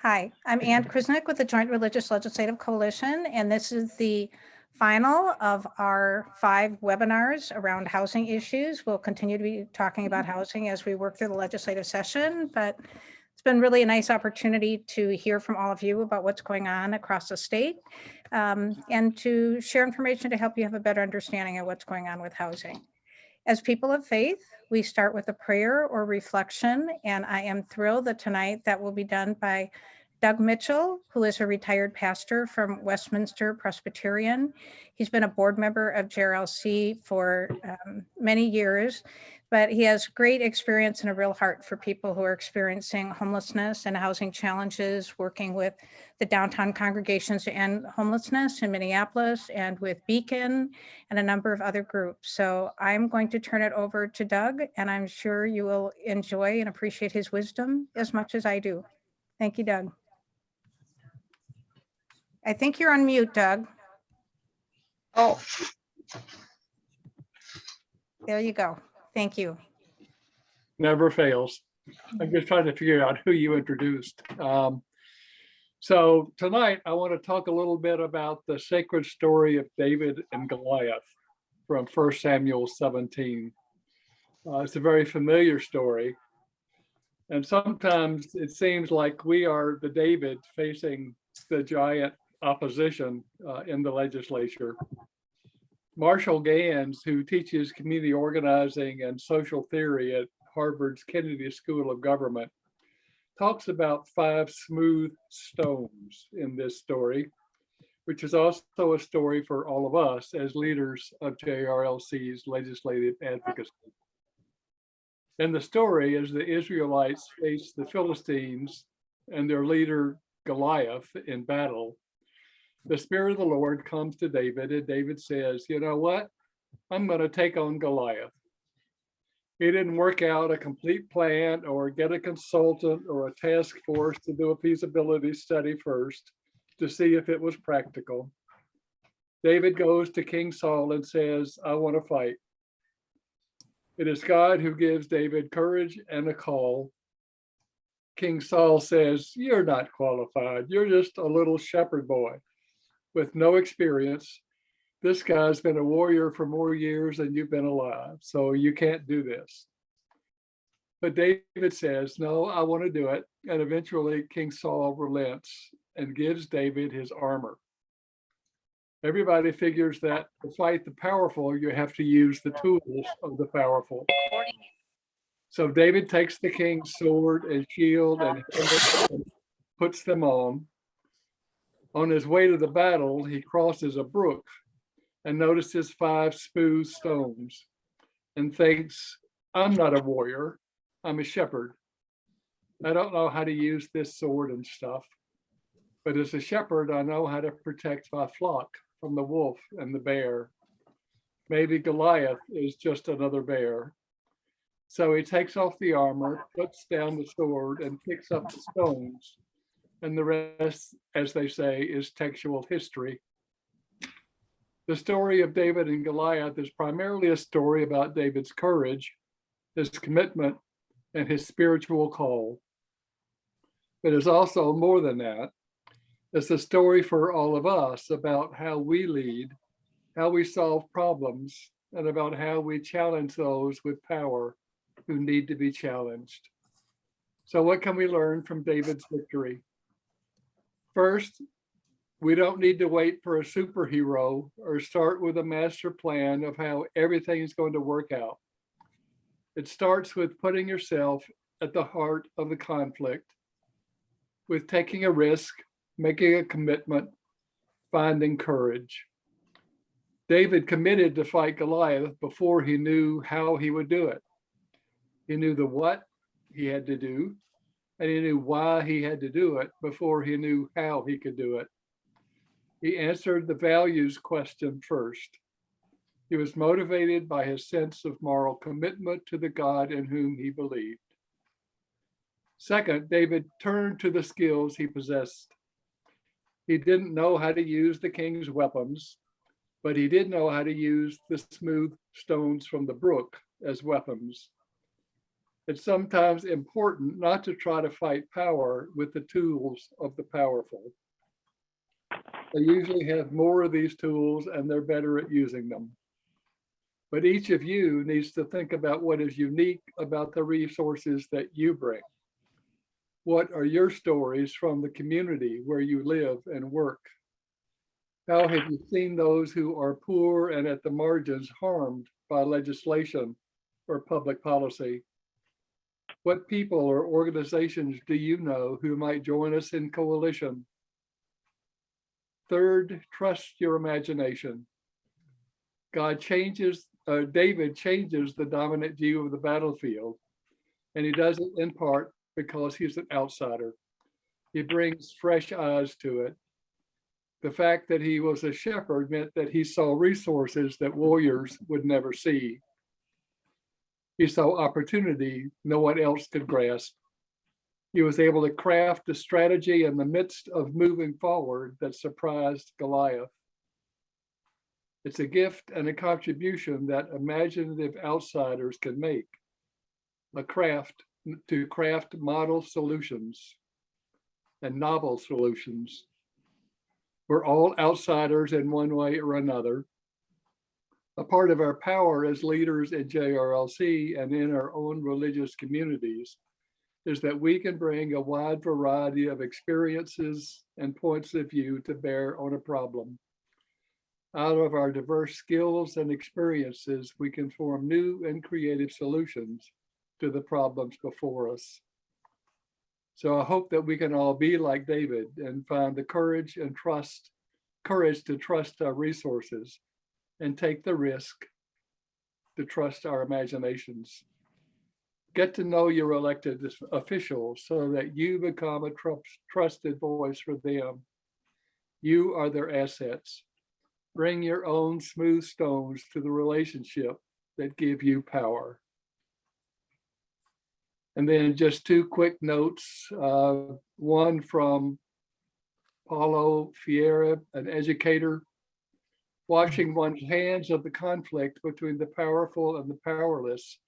Hi, I'm Ann Krisnick with the Joint Religious Legislative Coalition, and this is the final of our 5 webinars around housing issues. We'll continue to be talking about housing as we work through the legislative session, but it's been really a nice opportunity to hear from all of you about what's going on across the state and to share information to help you have a better understanding of what's going on with housing. As people of faith, we start with a prayer or reflection, and I am thrilled that tonight that will be done by Doug Mitchell, who is a retired pastor from Westminster Presbyterian. He's been a board member of JRLC for many years, but he has great experience and a real heart for people who are experiencing homelessness and housing challenges, working with the downtown congregations to end homelessness in Minneapolis and with Beacon and a number of other groups. So I'm going to turn it over to Doug, and I'm sure you will enjoy and appreciate his wisdom as much as I do. Thank you, Doug. I think you're on mute, Doug. Oh, There you go. Thank you. Never fails. I'm just trying to figure out who you introduced. So tonight I want to talk a little bit about the sacred story of David and Goliath from 1 Samuel 17. It's a very familiar story. And sometimes it seems like we are the David facing the giant opposition in the legislature. Marshall Gans, who teaches community organizing and social theory at Harvard's Kennedy School of Government, talks about 5 smooth stones in this story, which is also a story for all of us as leaders of JRLC's legislative advocacy. In the story, as the Israelites face the Philistines and their leader Goliath in battle, the Spirit of the Lord comes to David, and David says, you know what? I'm going to take on Goliath. He didn't work out a complete plan or get a consultant or a task force to do a feasibility study first to see if it was practical. David goes to King Saul and says, I want to fight. It is God who gives David courage and a call. King Saul says, you're not qualified. You're just a little shepherd boy with no experience. This guy's been a warrior for more years than you've been alive, so you can't do this. But David says, no, I want to do it. And eventually King Saul relents and gives David his armor. Everybody figures that to fight the powerful, you have to use the tools of the powerful. So David takes the king's sword and shield and puts them on. On his way to the battle, he crosses a brook and notices 5 smooth stones and thinks, I'm not a warrior, I'm a shepherd. I don't know how to use this sword and stuff, but as a shepherd, I know how to protect my flock from the wolf and the bear. Maybe Goliath is just another bear. So he takes off the armor, puts down the sword, and picks up the stones. And the rest, as they say, is textual history. The story of David and Goliath is primarily a story about David's courage, his commitment, and his spiritual call. But it's also more than that. It's a story for all of us about how we lead, how we solve problems, and about how we challenge those with power who need to be challenged. So what can we learn from David's victory? First, we don't need to wait for a superhero or start with a master plan of how everything is going to work out. It starts with putting yourself at the heart of the conflict, with taking a risk, making a commitment, finding courage. David committed to fight Goliath before he knew how he would do it. He knew the what he had to do, and he knew why he had to do it before he knew how he could do it. He answered the values question first. He was motivated by his sense of moral commitment to the God in whom he believed. Second, David turned to the skills he possessed. He didn't know how to use the king's weapons, but he did know how to use the smooth stones from the brook as weapons. It's sometimes important not to try to fight power with the tools of the powerful. They usually have more of these tools and they're better at using them. But each of you needs to think about what is unique about the resources that you bring. What are your stories from the community where you live and work? How have you seen those who are poor and at the margins harmed by legislation or public policy? What people or organizations do you know who might join us in coalition? Third, trust your imagination. David changes the dominant view of the battlefield, and he does it in part because he's an outsider. He brings fresh eyes to it. The fact that he was a shepherd meant that he saw resources that warriors would never see. He saw opportunity no one else could grasp. He was able to craft a strategy in the midst of moving forward that surprised Goliath. It's a gift and a contribution that imaginative outsiders can make, to craft model solutions and novel solutions. We're all outsiders in one way or another. A part of our power as leaders at JRLC and in our own religious communities is that we can bring a wide variety of experiences and points of view to bear on a problem. Out of our diverse skills and experiences, we can form new and creative solutions to the problems before us. So I hope that we can all be like David and find the courage to trust our resources and take the risk to trust our imaginations. Get to know your elected officials so that you become a trusted voice for them. You are their assets. Bring your own smooth stones to the relationship that give you power. And then just two quick notes. One from Paulo Vieira, an educator. Washing one's hands of the conflict between the powerful and the powerless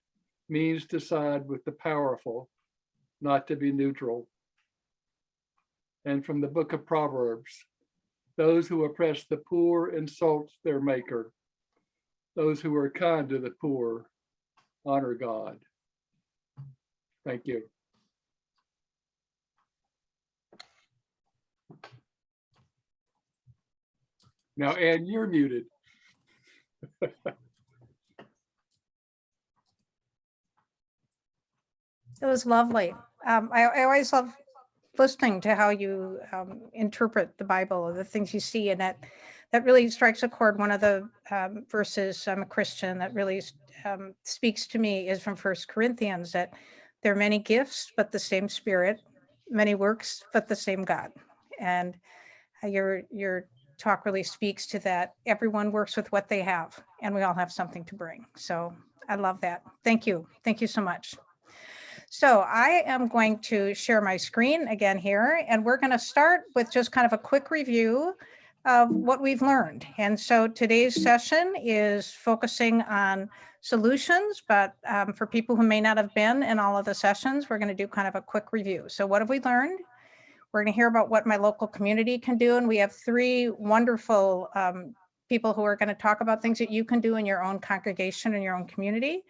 means to side with the powerful, not to be neutral. And from the book of Proverbs, those who oppress the poor insult their maker. Those who are kind to the poor honor God. Thank you. Now, Ann, you're muted. It was lovely. I always love listening to how you interpret the Bible or the things you see, and that really strikes a chord. One of the verses, I'm a Christian, that really speaks to me is from 1 Corinthians, that there are many gifts, but the same Spirit, many works, but the same God. And your talk really speaks to that. Everyone works with what they have, and we all have something to bring. So I love that. Thank you. Thank you so much. So I am going to share my screen again here, and we're going to start with just kind of a quick review of what we've learned. And so today's session is focusing on solutions, but for people who may not have been in all of the sessions, we're going to do kind of a quick review. So what have we learned? We're going to hear about what my local community can do. And we have three wonderful people who are going to talk about things that you can do in your own congregation and your own community.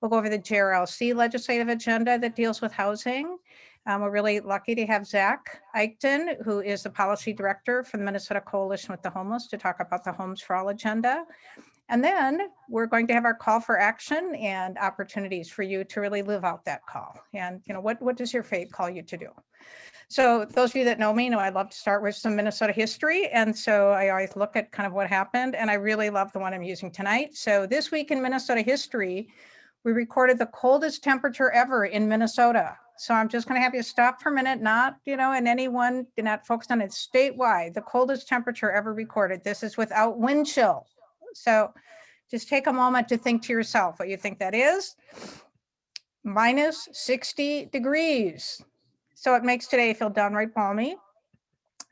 We'll go over the JRLC legislative agenda that deals with housing. We're really lucky to have Zach Eichten, who is the policy director for the Minnesota Coalition with the Homeless, to talk about the Homes for All agenda. And then we're going to have our call for action and opportunities for you to really live out that call. And what does your faith call you to do? So those of you that know me know I love to start with some Minnesota history. And so I always look at kind of what happened. And I really love the one I'm using tonight. So this week in Minnesota history, we recorded the coldest temperature ever in Minnesota. So I'm just going to have you stop for a minute, not, in any one, not focused on it, statewide, the coldest temperature ever recorded. This is without wind chill. So just take a moment to think to yourself what you think that is. Minus 60 degrees. So it makes today feel downright balmy.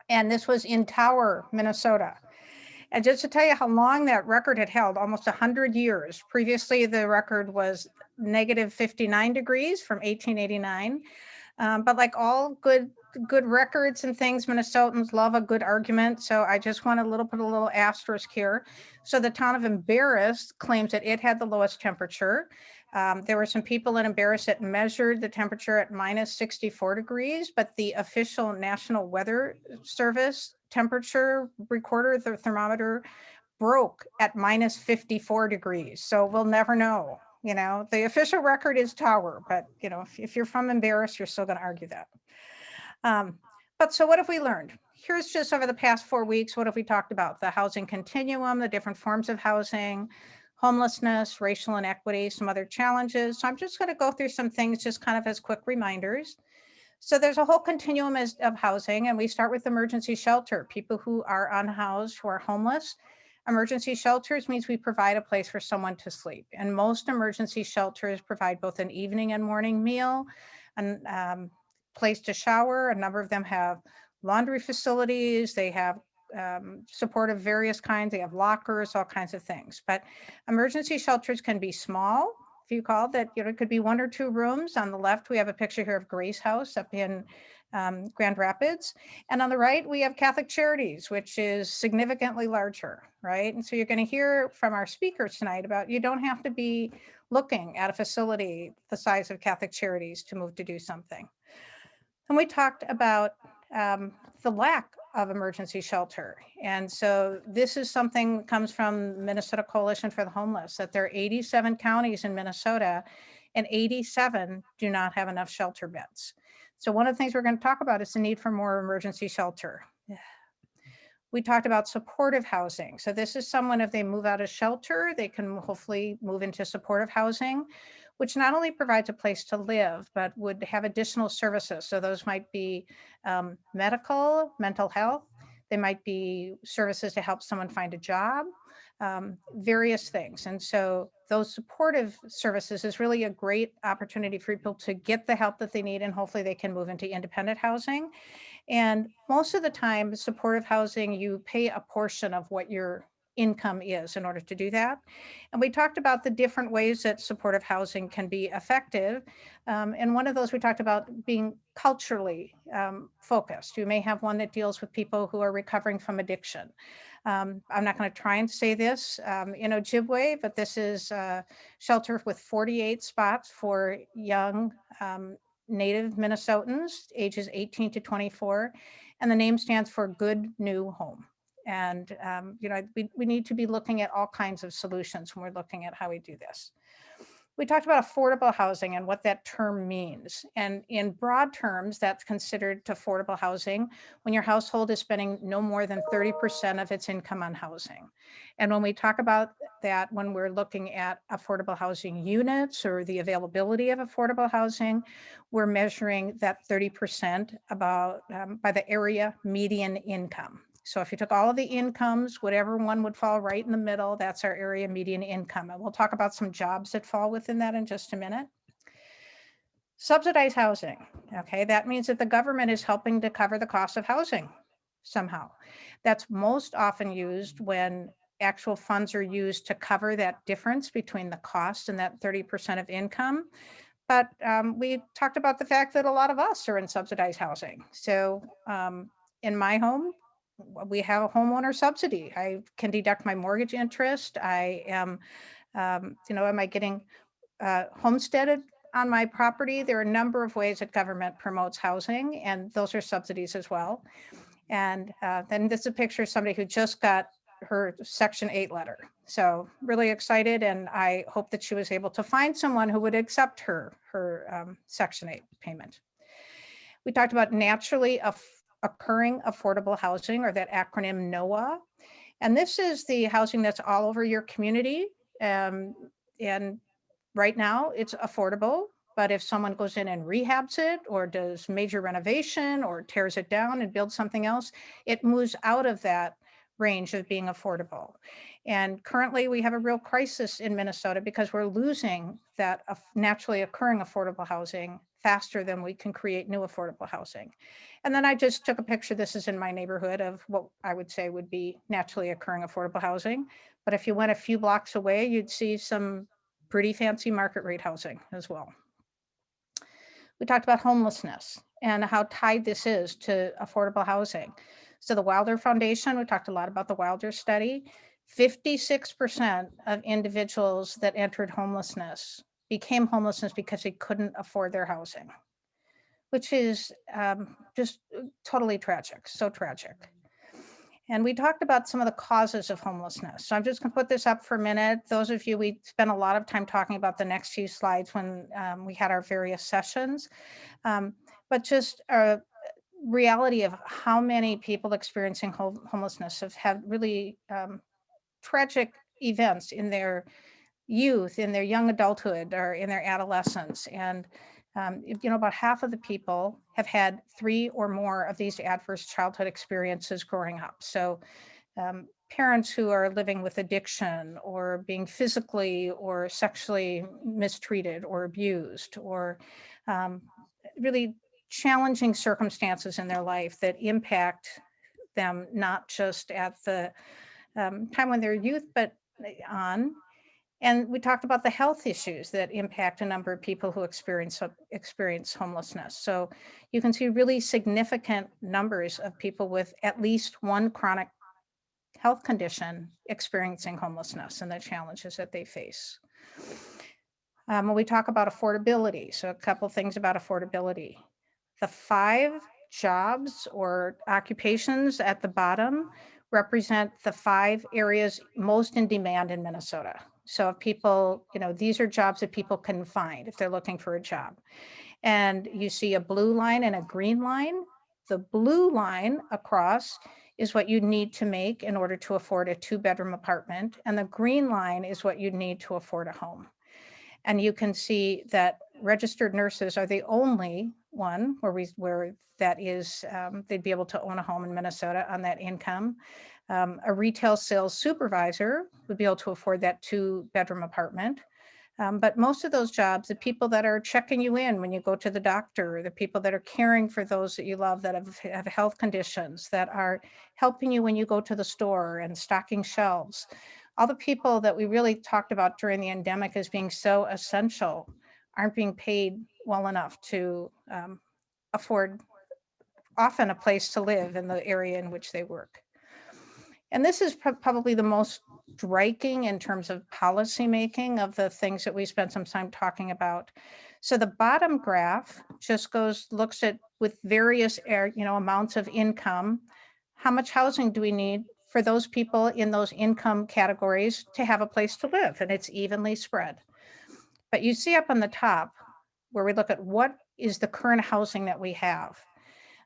And this was in Tower, Minnesota. And just to tell you how long that record had held, almost 100 years. Previously, the record was negative 59 degrees from 1889. But like all good records and things, Minnesotans love a good argument. So I just want to put a little asterisk here. So the town of Embarrass claims that it had the lowest temperature. There were some people in Embarrass that measured the temperature at minus 64 degrees, but the official National Weather Service temperature recorder, the thermometer, broke at minus 54 degrees. So we'll never know. You know, the official record is Tower, but you know, if you're from Embarrass, you're still going to argue that. But so what have we learned? Here's just over the past 4 weeks, what have we talked about? The housing continuum, the different forms of housing, homelessness, racial inequity, some other challenges. So I'm just going to go through some things just kind of as quick reminders. So there's a whole continuum of housing, and we start with emergency shelter, people who are unhoused, who are homeless. Emergency shelters means we provide a place for someone to sleep. And most emergency shelters provide both an evening and morning meal, and place to shower. A number of them have laundry facilities. They have support of various kinds. They have lockers, all kinds of things. But emergency shelters can be small. If you call that, you know, it could be 1 or 2 rooms. On the left, we have a picture here of Grace House up in Grand Rapids. And on the right, we have Catholic Charities, which is significantly larger, right? And so you're going to hear from our speakers tonight about you don't have to be looking at a facility the size of Catholic Charities to move to do something. And we talked about the lack of emergency shelter. And so this is something that comes from Minnesota Coalition for the Homeless, that there are 87 counties in Minnesota and 87 do not have enough shelter beds. So one of the things we're going to talk about is the need for more emergency shelter. We talked about supportive housing. So this is someone, if they move out of shelter, they can hopefully move into supportive housing, which not only provides a place to live, but would have additional services. So those might be medical, mental health. They might be services to help someone find a job, various things. And so those supportive services is really a great opportunity for people to get the help that they need, and hopefully they can move into independent housing. And most of the time, supportive housing, you pay a portion of what your income is in order to do that. And we talked about the different ways that supportive housing can be effective. And one of those we talked about being culturally focused. You may have one that deals with people who are recovering from addiction. I'm not going to try and say this in Ojibwe, but this is a shelter with 48 spots for young Native Minnesotans, ages 18 to 24. And the name stands for Good New Home. And, we need to be looking at all kinds of solutions when we're looking at how we do this. We talked about affordable housing and what that term means. And in broad terms, that's considered affordable housing when your household is spending no more than 30% of its income on housing. And when we talk about that, when we're looking at affordable housing units or the availability of affordable housing, we're measuring that 30% about by the area median income. So if you took all of the incomes, whatever one would fall right in the middle, that's our area median income. And we'll talk about some jobs that fall within that in just a minute. Subsidized housing, okay? That means that the government is helping to cover the cost of housing somehow. That's most often used when actual funds are used to cover that difference between the cost and that 30% of income. But we talked about the fact that a lot of us are in subsidized housing. So in my home, we have a homeowner subsidy. I can deduct my mortgage interest. I am, am I getting homesteaded on my property? There are a number of ways that government promotes housing, and those are subsidies as well. And then this is a picture of somebody who just got her Section 8 letter. So really excited, and I hope that she was able to find someone who would accept her Section 8 payment. We talked about naturally occurring affordable housing, or that acronym NOAA. And this is the housing that's all over your community. And right now it's affordable, but if someone goes in and rehabs it or does major renovation or tears it down and builds something else, it moves out of that range of being affordable. And currently we have a real crisis in Minnesota because we're losing that naturally occurring affordable housing faster than we can create new affordable housing. And then I just took a picture, this is in my neighborhood, of what I would say would be naturally occurring affordable housing. But if you went a few blocks away, you'd see some pretty fancy market rate housing as well. We talked about homelessness and how tied this is to affordable housing. So the Wilder Foundation, we talked a lot about the Wilder study. 56% of individuals that entered homelessness became homelessness because they couldn't afford their housing, which is just totally tragic, so tragic. And we talked about some of the causes of homelessness. So I'm just gonna put this up for a minute. Those of you, we spent a lot of time talking about the next few slides when we had our various sessions, but just a reality of how many people experiencing homelessness have had really tragic events in their youth, in their young adulthood, or in their adolescence. And about half of the people have had 3 or more of these adverse childhood experiences growing up. So parents who are living with addiction or being physically or sexually mistreated or abused, or really challenging circumstances in their life that impact them, not just at the time when they're youth, but on. And we talked about the health issues that impact a number of people who experience homelessness. So you can see really significant numbers of people with at least one chronic health condition experiencing homelessness and the challenges that they face. When we talk about affordability, so a couple things about affordability. The 5 jobs or occupations at the bottom represent the 5 areas most in demand in Minnesota. So if people, these are jobs that people can find if they're looking for a job. And you see a blue line and a green line. The blue line across is what you need to make in order to afford a 2-bedroom apartment. And the green line is what you need to afford a home. And you can see that registered nurses are the only one where that is, they'd be able to own a home in Minnesota on that income. A retail sales supervisor would be able to afford that 2-bedroom apartment. But most of those jobs, the people that are checking you in when you go to the doctor, the people that are caring for those that you love that have health conditions, that are helping you when you go to the store and stocking shelves, all the people that we really talked about during the endemic as being so essential aren't being paid well enough to afford often a place to live in the area in which they work. And this is probably the most striking in terms of policy making of the things that we spent some time talking about. So the bottom graph just looks at with various amounts of income, how much housing do we need for those people in those income categories to have a place to live, and it's evenly spread. But you see up on the top where we look at what is the current housing that we have,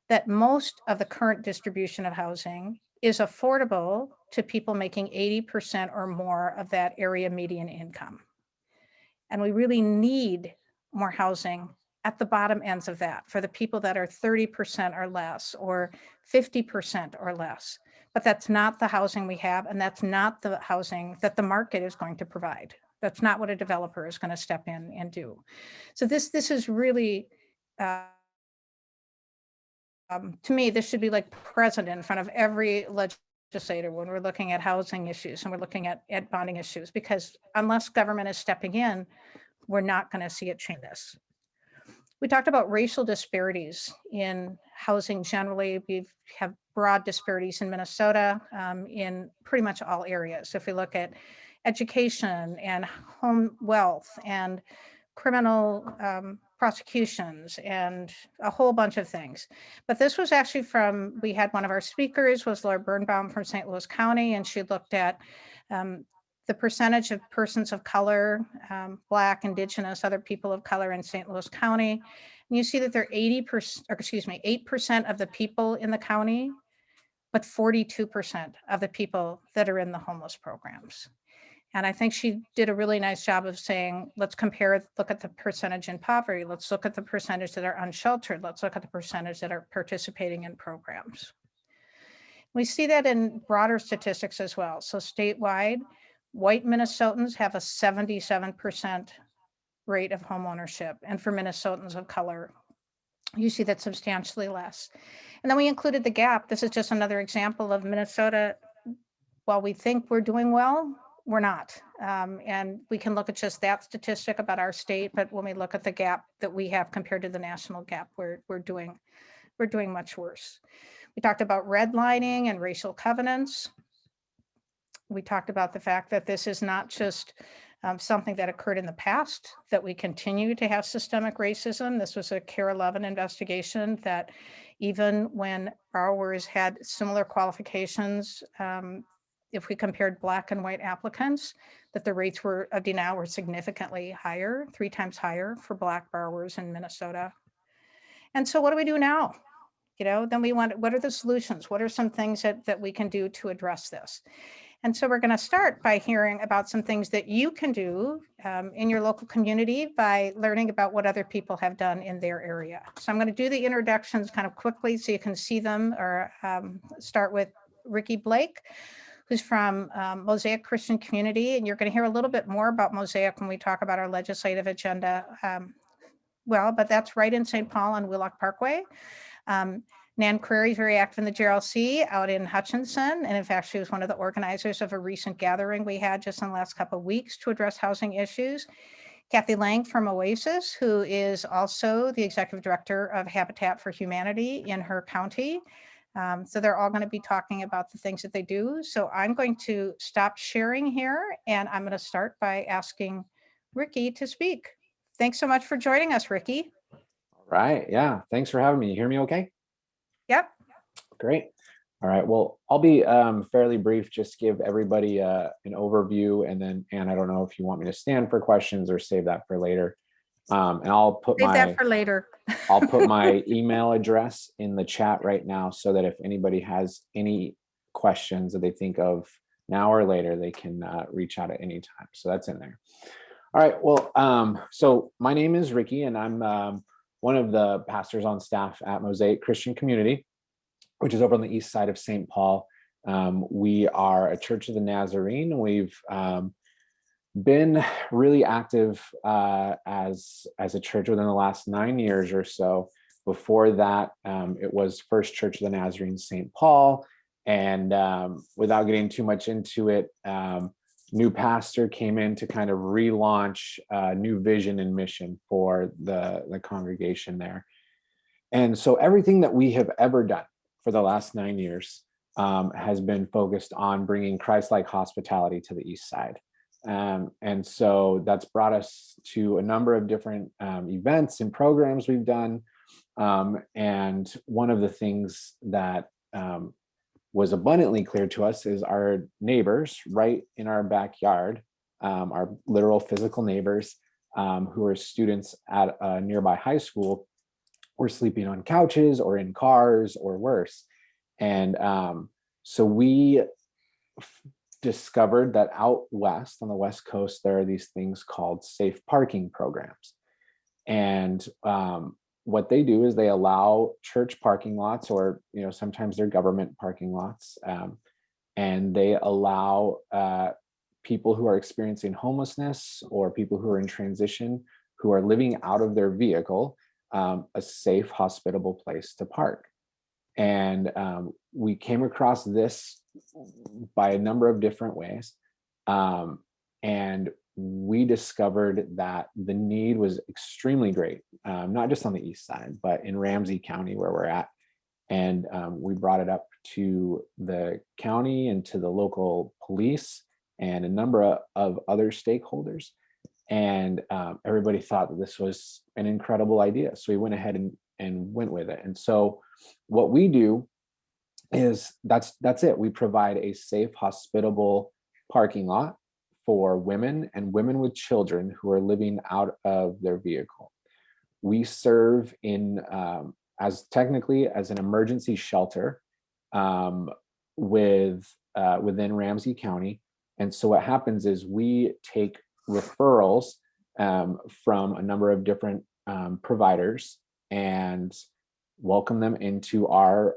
that most of the current distribution of housing is affordable to people making 80% or more of that area median income. And we really need more housing at the bottom ends of that for the people that are 30% or less or 50% or less. But that's not the housing we have, and that's not the housing that the market is going to provide. That's not what a developer is going to step in and do. So this is really, to me, this should be like present in front of every legislator when we're looking at housing issues and we're looking at bonding issues, because unless government is stepping in, we're not going to see it change this. We talked about racial disparities in housing generally. We have broad disparities in Minnesota in pretty much all areas. If we look at education and home wealth and criminal prosecutions and a whole bunch of things. But this was actually we had one of our speakers was Laura Birnbaum from St. Louis County, and she looked at the percentage of persons of color, Black, Indigenous, other people of color in St. Louis County. And you see that they're 8% of the people in the county, but 42% of the people that are in the homeless programs. And I think she did a really nice job of saying, let's look at the percentage in poverty. Let's look at the percentage that are unsheltered. Let's look at the percentage that are participating in programs. We see that in broader statistics as well. So statewide, white Minnesotans have a 77% rate of home ownership. And for Minnesotans of color, you see that substantially less. And then we included the gap. This is just another example of Minnesota. While we think we're doing well, we're not. And we can look at just that statistic about our state, but when we look at the gap that we have compared to the national gap, we're doing much worse. We talked about redlining and racial covenants. We talked about the fact that this is not just something that occurred in the past, that we continue to have systemic racism. This was a CARE 11 investigation that even when borrowers had similar qualifications, if we compared Black and white applicants, that the rates of denial were significantly higher, 3 times higher for Black borrowers in Minnesota. And so what do we do now? Then what are the solutions? What are some things that we can do to address this? And so we're going to start by hearing about some things that you can do in your local community by learning about what other people have done in their area. So I'm going to do the introductions kind of quickly so you can see them, or start with Ricky Blake, who's from Mosaic Christian Community. And you're going to hear a little bit more about Mosaic when we talk about our legislative agenda. But that's right in St. Paul on Wheelock Parkway. Nan Query is very active in the JRLC out in Hutchinson. And in fact, she was one of the organizers of a recent gathering we had just in the last couple of weeks to address housing issues. Kathy Lang from Oasis, who is also the executive director of Habitat for Humanity in her county. So they're all going to be talking about the things that they do. So I'm going to stop sharing here, and I'm going to start by asking Ricky to speak. Thanks so much for joining us, Ricky. All right. Yeah. Thanks for having me. You hear me okay? Yep. Great. All right. Well, I'll be fairly brief, just give everybody an overview, and then, Anne, I don't know if you want me to stand for questions or save that for later. And I'll put Save that for later. I'll put my email address in the chat right now so that if anybody has any questions that they think of now or later, they can reach out at any time. So that's in there. All right. Well, so my name is Ricky, and I'm one of the pastors on staff at Mosaic Christian Community, which is over on the east side of St. Paul. We are a Church of the Nazarene. We've been really active as a church within the last 9 years or so. Before that, it was First Church of the Nazarene St. Paul. And without getting too much into it, new pastor came in to kind of relaunch a new vision and mission for the congregation there. And so everything that we have ever done for the last 9 years has been focused on bringing Christ-like hospitality to the east side. And so that's brought us to a number of different events and programs we've done. And one of the things that was abundantly clear to us is our neighbors right in our backyard, our literal physical neighbors who are students at a nearby high school, were sleeping on couches or in cars or worse. And so we discovered that out west on the West Coast, there are these things called safe parking programs. And what they do is they allow church parking lots, or sometimes they're government parking lots, and they allow people who are experiencing homelessness or people who are in transition, who are living out of their vehicle, a safe, hospitable place to park. And we came across this by a number of different ways. And we discovered that the need was extremely great, not just on the east side, but in Ramsey County where we're at. And we brought it up to the county and to the local police and a number of other stakeholders. And everybody thought that this was an incredible idea. So we went ahead and went with it. And so what we do is that's it. We provide a safe, hospitable parking lot for women and women with children who are living out of their vehicle. We serve in as an emergency shelter within Ramsey County. And so what happens is we take referrals from a number of different providers and welcome them into our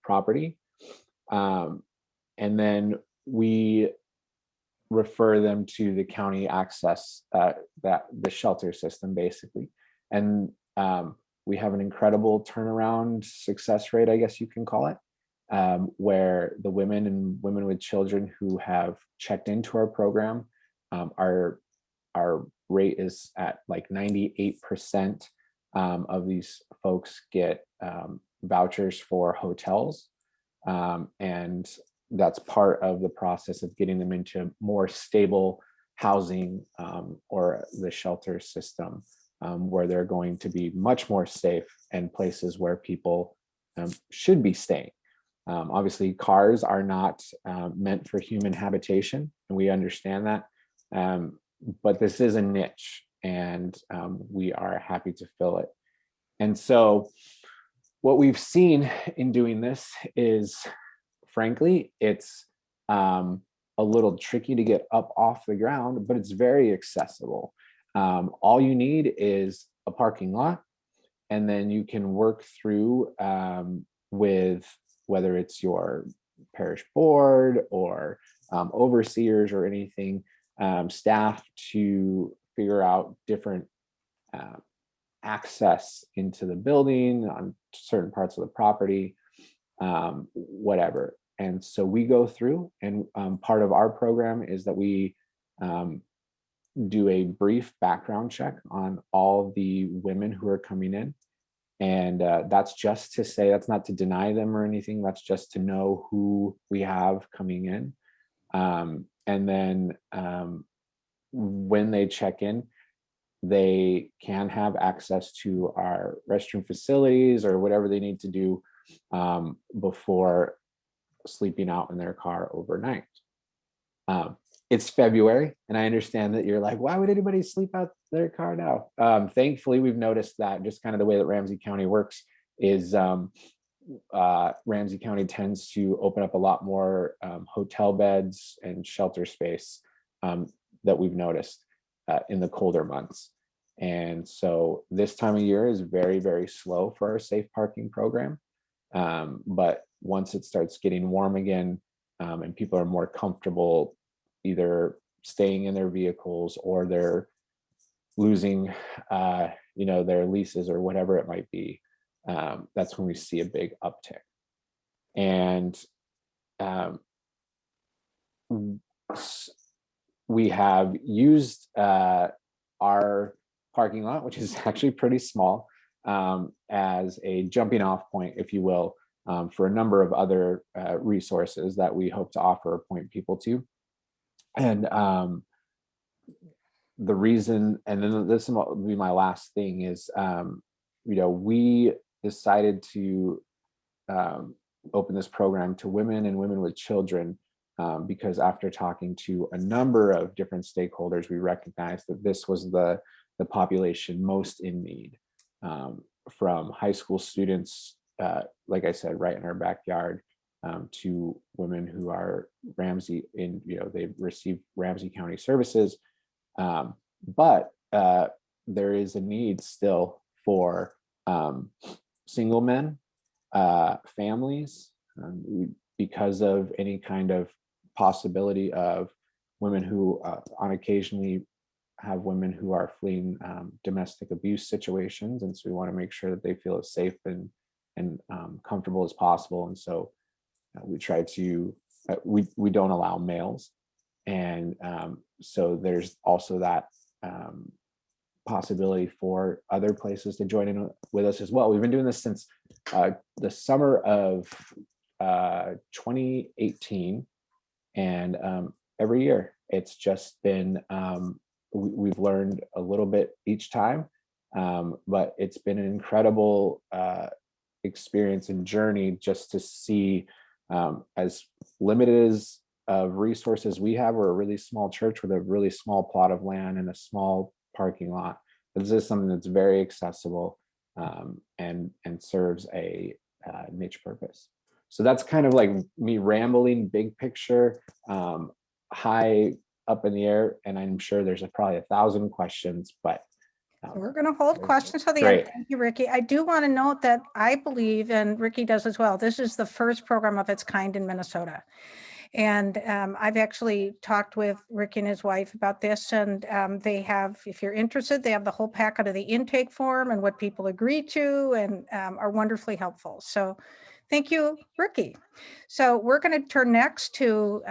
property, and then we refer them to the county access the shelter system basically. And we have an incredible turnaround success rate, I guess you can call it. where the women and women with children who have checked into our program, our rate is at like 98% of these folks get vouchers for hotels. And that's part of the process of getting them into more stable housing or the shelter system, where they're going to be much more safe and places where people should be staying. Obviously, cars are not meant for human habitation, and we understand that. But this is a niche, and we are happy to fill it. And so what we've seen in doing this is, frankly, it's a little tricky to get up off the ground, but it's very accessible. All you need is a parking lot, and then you can work through with whether it's your parish board or overseers or anything, staff, to figure out different access into the building on certain parts of the property, whatever. And so we go through, and part of our program is that we do a brief background check on all the women who are coming in. And that's just to say, that's not to deny them or anything. That's just to know who we have coming in. And then when they check in, they can have access to our restroom facilities or whatever they need to do before sleeping out in their car overnight. It's February, and I understand that you're like, why would anybody sleep out their car now? Thankfully, we've noticed that just kind of the way that Ramsey County works is Ramsey County tends to open up a lot more hotel beds and shelter space that we've noticed in the colder months. And so this time of year is very, very slow for our safe parking program. But once it starts getting warm again, and people are more comfortable either staying in their vehicles or they're losing their leases or whatever it might be, that's when we see a big uptick. And we have used our parking lot, which is actually pretty small, as a jumping off point, if you will, for a number of other resources that we hope to offer or point people to. And the reason, and then this will be my last thing, is we decided to open this program to women and women with children because after talking to a number of different stakeholders, we recognized that this was the population most in need, from high school students, like I said, right in our backyard, to women who are they've received Ramsey County services. But there is a need still for single men, families, because of any kind of possibility of women who on occasionally have women who are fleeing domestic abuse situations. And so we want to make sure that they feel as safe and comfortable as possible. And so we try to, we don't allow males. And so there's also that possibility for other places to join in with us as well. We've been doing this since the summer of 2018. And every year it's just been, we've learned a little bit each time, but it's been an incredible experience and journey just to see, as limited as of resources we have. We're a really small church with a really small plot of land and a small parking lot. This is something that's very accessible and serves a niche purpose. So that's kind of like me rambling, big picture, high up in the air, and I'm sure there's probably 1,000 questions, but we're going to hold questions till the end. Thank you, Ricky. I do want to note that I believe, and Ricky does as well, this is the first program of its kind in Minnesota. And I've actually talked with Ricky and his wife about this, and they have, if you're interested, they have the whole packet of the intake form and what people agree to, and are wonderfully helpful. So Thank you, Ricky. So we're going to turn next to,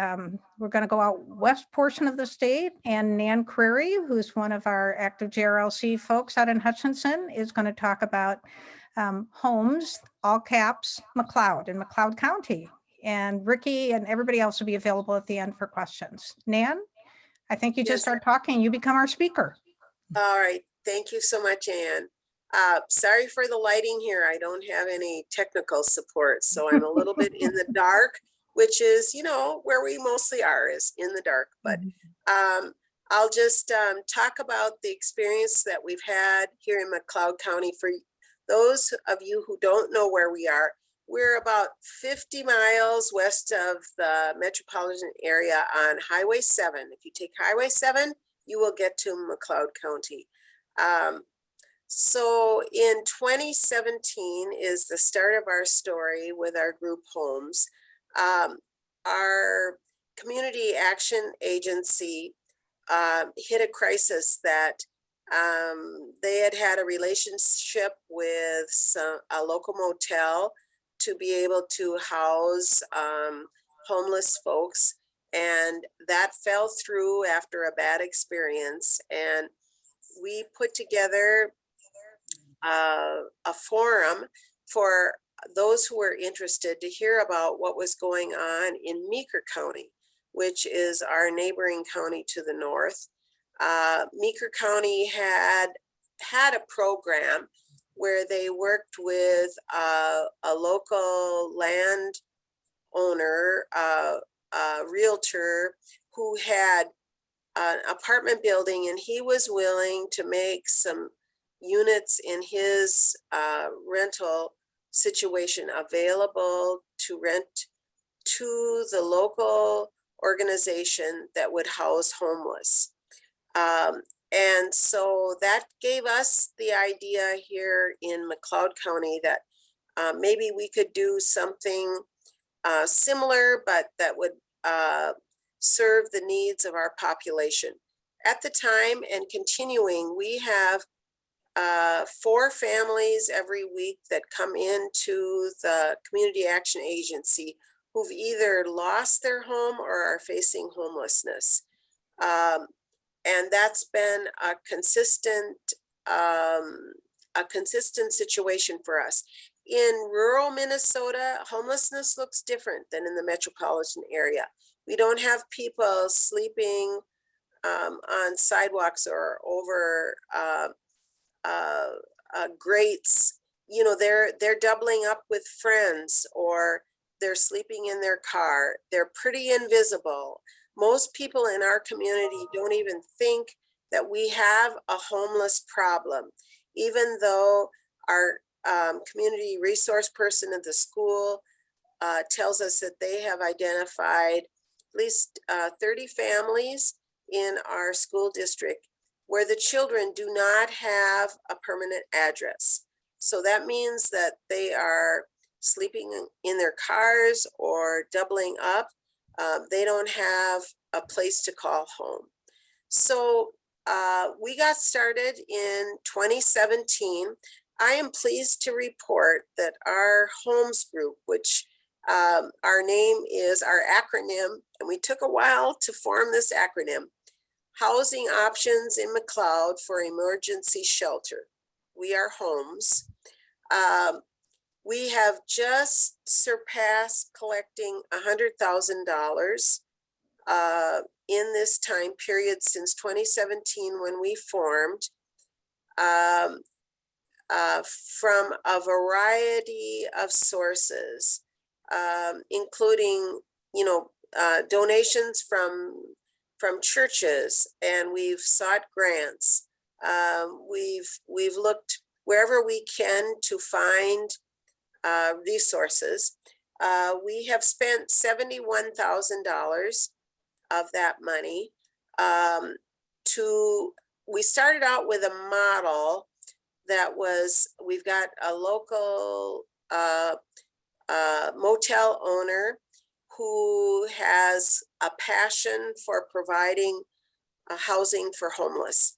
we're going to go out west portion of the state, and Nan Creary, who's one of our active JRLC folks out in Hutchinson, is going to talk about homes, all caps, McLeod in McLeod County. And Ricky and everybody else will be available at the end for questions. Nan, I think you just Yes. start talking. You become our speaker. All right, thank you so much, Ann. Sorry for the lighting here. I don't have any technical support, so I'm a little bit in the dark, which is, you know, where we mostly are, is in the dark. But I'll just talk about the experience that we've had here in McLeod County. For those of you who don't know where we are, we're about 50 miles west of the metropolitan area on Highway 7. If you take Highway 7, you will get to McLeod County. So in 2017 is the start of our story with our group homes. Our community action agency hit a crisis that they had a relationship with a local motel to be able to house homeless folks. And that fell through after a bad experience. And we put together a forum for those who were interested to hear about what was going on in Meeker County, which is our neighboring county to the north. Meeker County had a program where they worked with a local land owner, a realtor who had an apartment building, and he was willing to make some units in his rental situation available to rent to the local organization that would house homeless. And so that gave us the idea here in McLeod County that maybe we could do something similar, but that would serve the needs of our population. At the time and continuing, we have 4 families every week that come into the Community Action Agency who've either lost their home or are facing homelessness. And that's been a consistent situation for us. In rural Minnesota, homelessness looks different than in the metropolitan area. We don't have people sleeping on sidewalks or over grates. You know, they're doubling up with friends, or they're sleeping in their car. They're pretty invisible. Most people in our community don't even think that we have a homeless problem, even though our community resource person at the school tells us that they have identified at least 30 families in our school district where the children do not have a permanent address. So that means that they are sleeping in their cars or doubling up. They don't have a place to call home. So we got started in 2017. I am pleased to report that our homes group, which our name is our acronym, and we took a while to form this acronym, Housing Options in McLeod for Emergency Shelter. We are homes. We have just surpassed collecting $100,000 in this time period since 2017 when we formed, from a variety of sources, including, you know, donations from churches, and we've sought grants. We've looked wherever we can to find resources. We have spent $71,000 of that money. We started out with a model that was, we've got a local motel owner who has a passion for providing housing for homeless.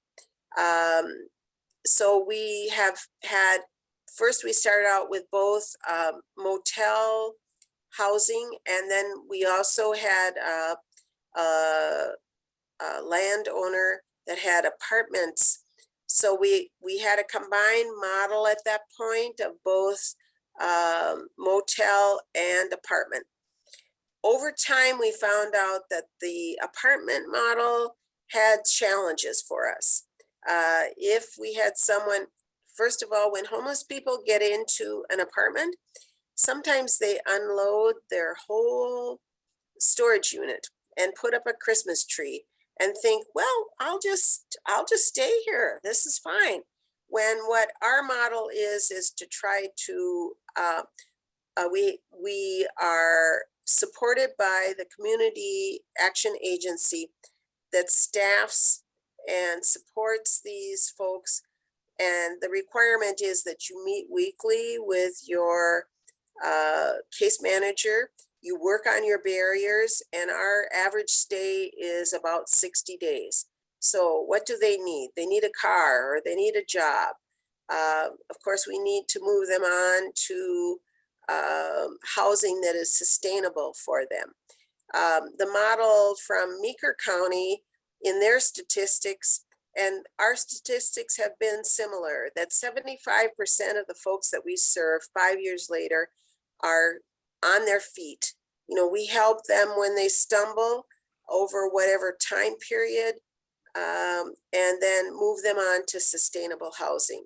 So we have had first we started out with both motel housing, and then we also had a landowner that had apartments. So we had a combined model at that point of both motel and apartment. Over time, we found out that the apartment model had challenges for us. If we had someone, first of all, when homeless people get into an apartment, sometimes they unload their whole storage unit and put up a Christmas tree and think, well, I'll just stay here. This is fine. When what our model is to try to, we are supported by the Community Action Agency that staffs and supports these folks. And the requirement is that you meet weekly with your case manager. You work on your barriers, and our average stay is about 60 days. So what do they need? They need a car, or they need a job. Of course, we need to move them on to housing that is sustainable for them. The model from Meeker County, in their statistics, and our statistics have been similar, that 75% of the folks that we serve 5 years later are on their feet. You know, we help them when they stumble over whatever time period, and then move them on to sustainable housing.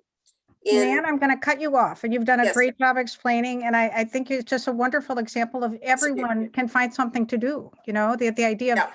Nan, I'm going to cut you off, and you've done a Yes. great job explaining. And I think it's just a wonderful example of everyone can find something to do. You know, the idea of, Yeah.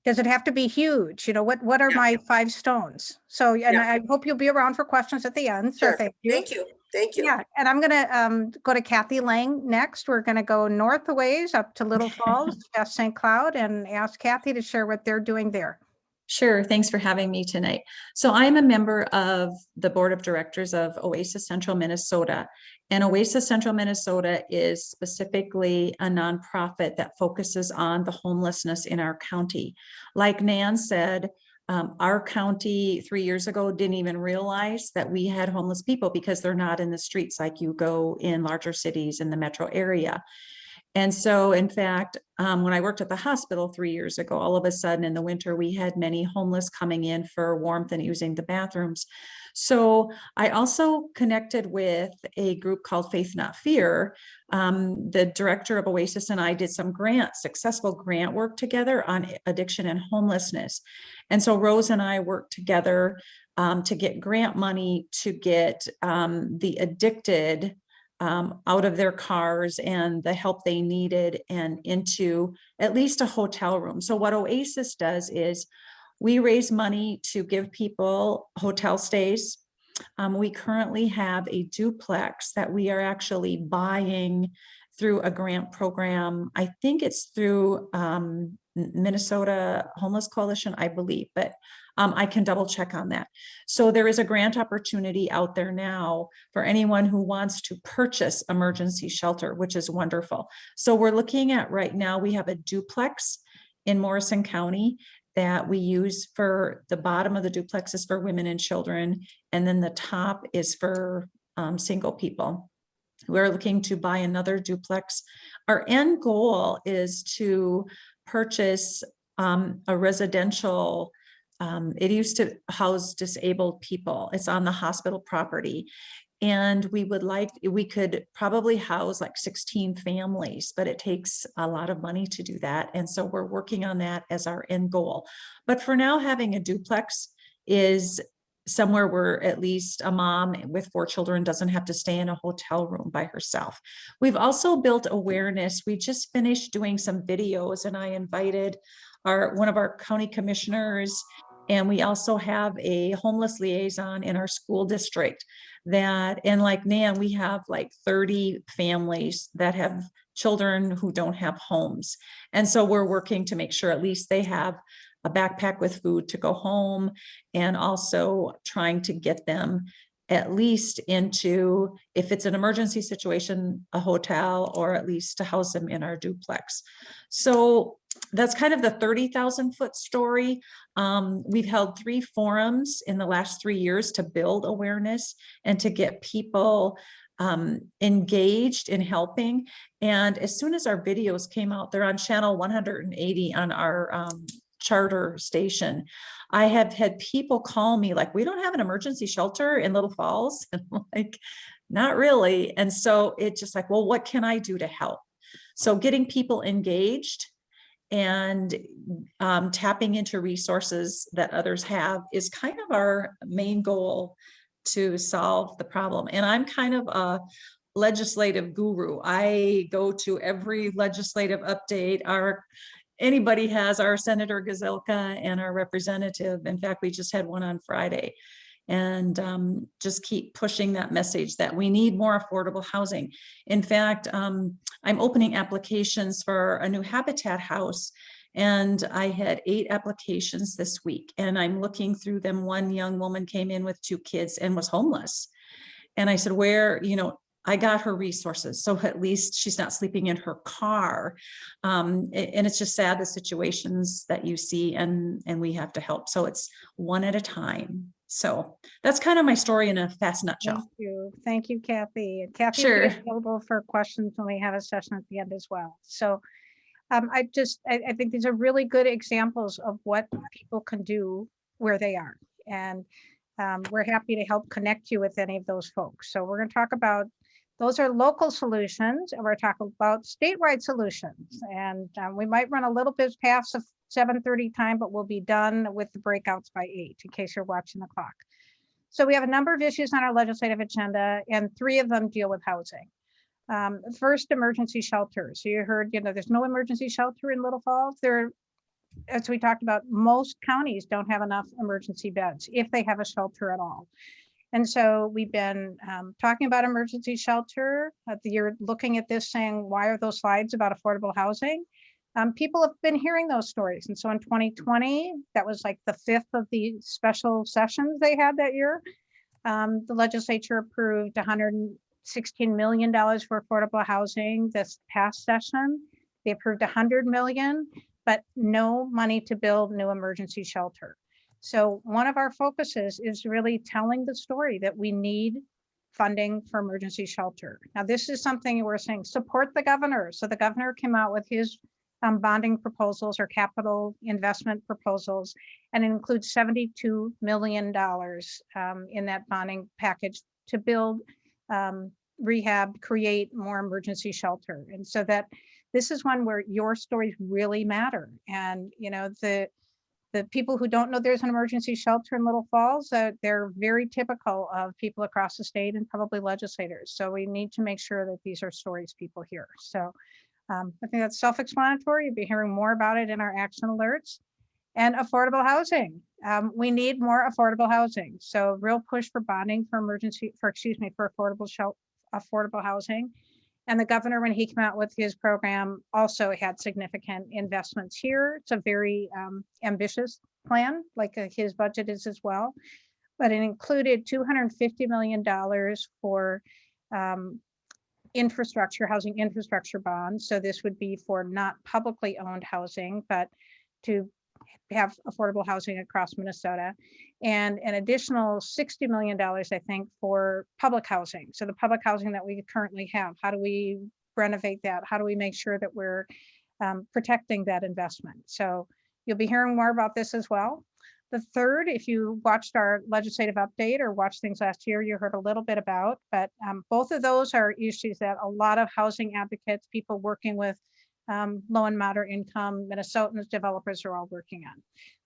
does it have to be huge? You know, what are Yeah. my 5 stones? So, and Yeah. I hope you'll be around for questions at the end. So Sure. thank you. Thank you. Thank you. Yeah, and I'm going to go to Kathy Lang next. We're going to go north a ways up to Little Falls, past St. Cloud, and ask Kathy to share what they're doing there. Sure. Thanks for having me tonight. So I'm a member of the board of directors of Oasis Central Minnesota, and Oasis Central Minnesota is specifically a nonprofit that focuses on the homelessness in our county. Like Nan said, our county 3 years ago didn't even realize that we had homeless people because they're not in the streets like you go in larger cities in the metro area. And so, in fact, when I worked at the hospital 3 years ago, all of a sudden in the winter, we had many homeless coming in for warmth and using the bathrooms. So I also connected with a group called Faith Not Fear. The director of Oasis and I did some successful grant work together on addiction and homelessness. And so Rose and I worked together to get grant money to get the addicted out of their cars and the help they needed and into at least a hotel room. So what Oasis does is we raise money to give people hotel stays. We currently have a duplex that we are actually buying through a grant program. I think it's through Minnesota Homeless Coalition, I believe, but I can double check on that. So there is a grant opportunity out there now for anyone who wants to purchase emergency shelter, which is wonderful. So we're looking at right now, we have a duplex in Morrison County that we use. For the bottom of the duplex is for women and children, and then the top is for single people. We're looking to buy another duplex. Our end goal is to purchase a residential. It used to house disabled people. It's on the hospital property. And we could probably house like 16 families, but it takes a lot of money to do that. And so we're working on that as our end goal. But for now, having a duplex is somewhere where at least a mom with 4 children doesn't have to stay in a hotel room by herself. We've also built awareness. We just finished doing some videos, and I invited one of our county commissioners, and we also have a homeless liaison in our school district and like Nan, we have like 30 families that have children who don't have homes. And so we're working to make sure at least they have a backpack with food to go home, and also trying to get them at least into, if it's an emergency situation, a hotel, or at least to house them in our duplex. So that's kind of the 30,000 foot story. We've held 3 forums in the last 3 years to build awareness and to get people engaged in helping. And as soon as our videos came out, they're on channel 180 on our charter station. I have had people call me like, we don't have an emergency shelter in Little Falls. And I'm like, not really. And so it's just like, well, what can I do to help? So getting people engaged and tapping into resources that others have is kind of our main goal to solve the problem. And I'm kind of a legislative guru. I go to every legislative update. Anybody has our Senator Gazelka and our representative. In fact, we just had one on Friday. And just keep pushing that message that we need more affordable housing. In fact, I'm opening applications for a new Habitat house, and I had 8 applications this week, and I'm looking through them. One young woman came in with 2 kids and was homeless. And I said, where, I got her resources, so at least she's not sleeping in her car. And it's just sad, the situations that you see, and we have to help. So it's one at a time. So that's kind of my story in a fast nutshell. Thank you, Kathy. And Kathy Sure. will be available for questions when we have a session at the end as well. So I think these are really good examples of what people can do where they are. And we're happy to help connect you with any of those folks. So we're going to talk about, those are local solutions, and we're talking about statewide solutions. And we might run a little bit past the 7:30 time, but we'll be done with the breakouts by 8, in case you're watching the clock. So we have a number of issues on our legislative agenda, and 3 of them deal with housing. First, emergency shelters. So you heard, there's no emergency shelter in Little Falls. As we talked about, most counties don't have enough emergency beds, if they have a shelter at all. And so we've been talking about emergency shelter. You're looking at this saying, why are those slides about affordable housing? People have been hearing those stories. And so in 2020, that was like the 5th of the special sessions they had that year. The legislature approved $116 million for affordable housing this past session. They approved $100 million, but no money to build new emergency shelter. So one of our focuses is really telling the story that we need funding for emergency shelter. Now, this is something we're saying, support the governor. So the governor came out with his bonding proposals or capital investment proposals, and it includes $72 million in that bonding package to build, rehab, create more emergency shelter. And so that this is one where your stories really matter. And, the people who don't know there's an emergency shelter in Little Falls, they're very typical of people across the state and probably legislators. So we need to make sure that these are stories people hear. So I think that's self-explanatory. You'll be hearing more about it in our action alerts. And affordable housing. We need more affordable housing. So real push for bonding for affordable housing. And the governor, when he came out with his program, also had significant investments here. It's a very ambitious plan, like his budget is as well. But it included $250 million for infrastructure, housing infrastructure bonds. So this would be for not publicly owned housing, but to have affordable housing across Minnesota, and an additional $60 million, I think, for public housing. So the public housing that we currently have, how do we renovate that? How do we make sure that we're protecting that investment? So you'll be hearing more about this as well. The third, if you watched our legislative update or watched things last year, you heard a little bit about, but both of those are issues that a lot of housing advocates, people working with low and moderate income Minnesotans, developers are all working on.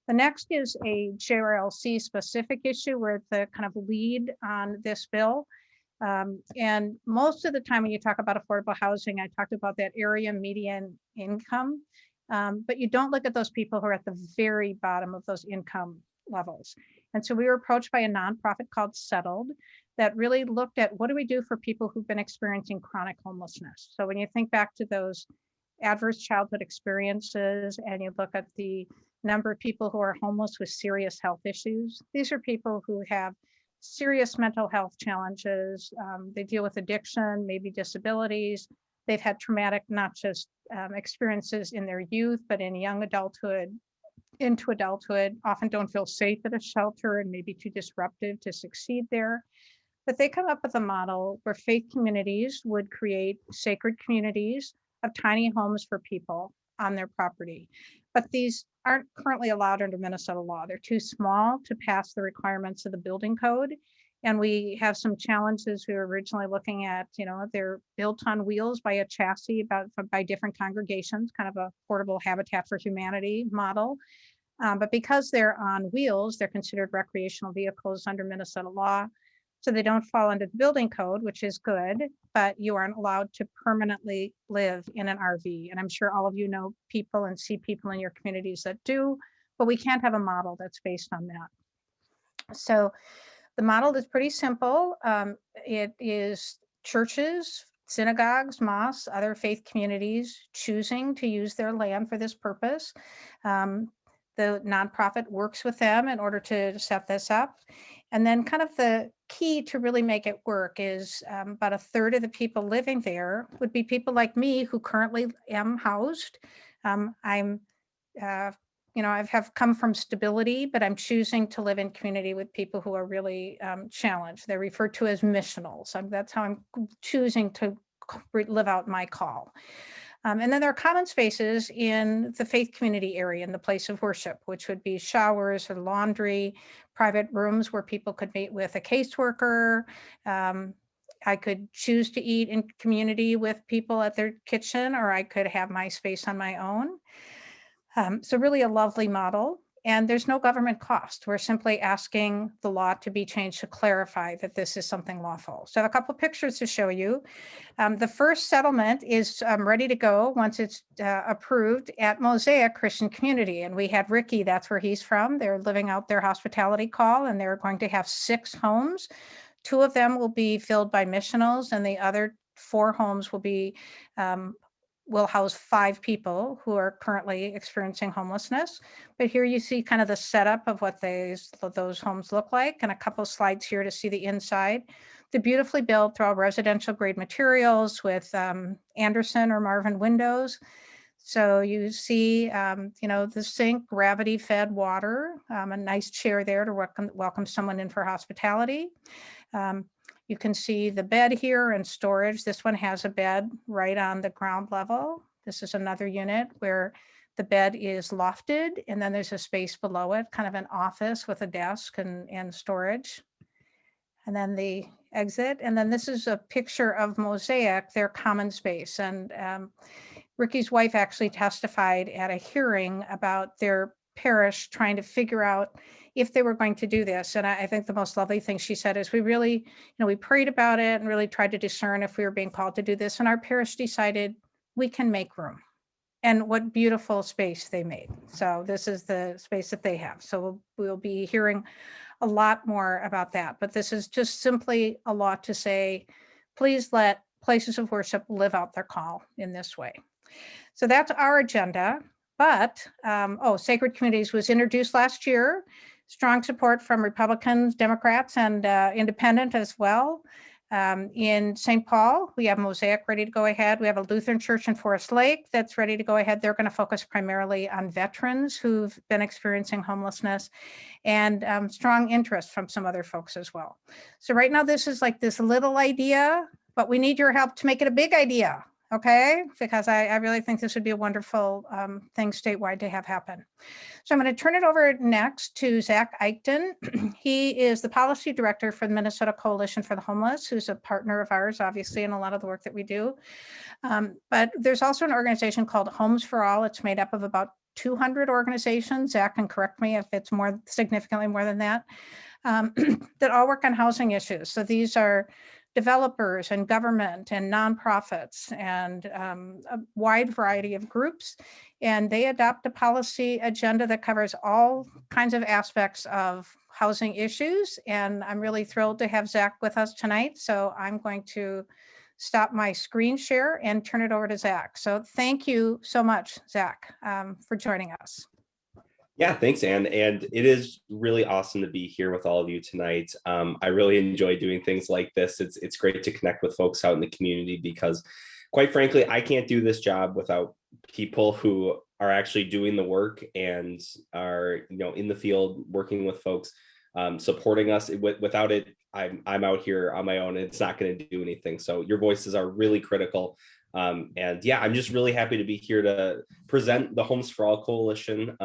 The next is a JRLC specific issue. We're the kind of lead on this bill. And most of the time when you talk about affordable housing, I talked about that area median income, but you don't look at those people who are at the very bottom of those income levels. And so we were approached by a nonprofit called Settled that really looked at what do we do for people who've been experiencing chronic homelessness. So when you think back to those adverse childhood experiences and you look at the number of people who are homeless with serious health issues, these are people who have serious mental health challenges. They deal with addiction, maybe disabilities. They've had traumatic, not just experiences in their youth, but in young adulthood, into adulthood, often don't feel safe at a shelter and maybe too disruptive to succeed there. that they come up with a model where faith communities would create sacred communities of tiny homes for people on their property. But these aren't currently allowed under Minnesota law. They're too small to pass the requirements of the building code. And we have some challenges. We were originally looking at, they're built on wheels by a chassis by different congregations, kind of a portable Habitat for Humanity model. But because they're on wheels, they're considered recreational vehicles under Minnesota law. So they don't fall under the building code, which is good, but you aren't allowed to permanently live in an RV. And I'm sure all of you know people and see people in your communities that do, but we can't have a model that's based on that. So the model is pretty simple. It is churches, synagogues, mosques, other faith communities choosing to use their land for this purpose. The nonprofit works with them in order to set this up. And then kind of the key to really make it work is about a third of the people living there would be people like me who currently am housed. I have come from stability, but I'm choosing to live in community with people who are really challenged. They're referred to as missionals. That's how I'm choosing to live out my call. And then there are common spaces in the faith community area, in the place of worship, which would be showers or laundry, private rooms where people could meet with a caseworker. I could choose to eat in community with people at their kitchen, or I could have my space on my own. So really a lovely model. And there's no government cost. We're simply asking the law to be changed to clarify that this is something lawful. So I have a couple pictures to show you. The first settlement is ready to go once it's approved at Mosaic Christian Community. And we had Ricky, that's where he's from. They're living out their hospitality call, and they're going to have 6 homes. 2 of them will be filled by missionals, and the other 4 homes will house 5 people who are currently experiencing homelessness. But here you see kind of the setup of what those homes look like, and a couple of slides here to see the inside. They're beautifully built through all residential grade materials with Anderson or Marvin windows. So you see, the sink, gravity fed water, a nice chair there to welcome someone in for hospitality. You can see the bed here and storage. This one has a bed right on the ground level. This is another unit where the bed is lofted, and then there's a space below it, kind of an office with a desk and storage. And then the exit. And then this is a picture of Mosaic, their common space. And Ricky's wife actually testified at a hearing about their parish trying to figure out if they were going to do this. And I think the most lovely thing she said is we really, we prayed about it and really tried to discern if we were being called to do this. And our parish decided we can make room. And what beautiful space they made. So this is the space that they have. So we'll be hearing a lot more about that. But this is just simply a law to say, please let places of worship live out their call in this way. So that's our agenda. But, Sacred Communities was introduced last year. Strong support from Republicans, Democrats, and independent as well. In St. Paul, we have Mosaic ready to go ahead. We have a Lutheran church in Forest Lake that's ready to go ahead. They're going to focus primarily on veterans who've been experiencing homelessness, and strong interest from some other folks as well. So right now, this is like this little idea, but we need your help to make it a big idea. Okay, because I really think this would be a wonderful thing statewide to have happen. So I'm going to turn it over next to Zach Eichten. He is the policy director for the Minnesota Coalition for the Homeless, who's a partner of ours, obviously, in a lot of the work that we do. But there's also an organization called Homes for All. It's made up of about 200 organizations. Zach can correct me if it's significantly more than that, that all work on housing issues. So these are developers and government and nonprofits and a wide variety of groups. And they adopt a policy agenda that covers all kinds of aspects of housing issues. And I'm really thrilled to have Zach with us tonight. So I'm going to stop my screen share and turn it over to Zach. So thank you so much, Zach, for joining us. Yeah, thanks, Anne. And it is really awesome to be here with all of you tonight. I really enjoy doing things like this. It's great to connect with folks out in the community because, quite frankly, I can't do this job without people who are actually doing the work and are, in the field working with folks supporting us. Without it, I'm out here on my own. It's not going to do anything. So your voices are really critical. And yeah, I'm just really happy to be here to present the Homes for All Coalition.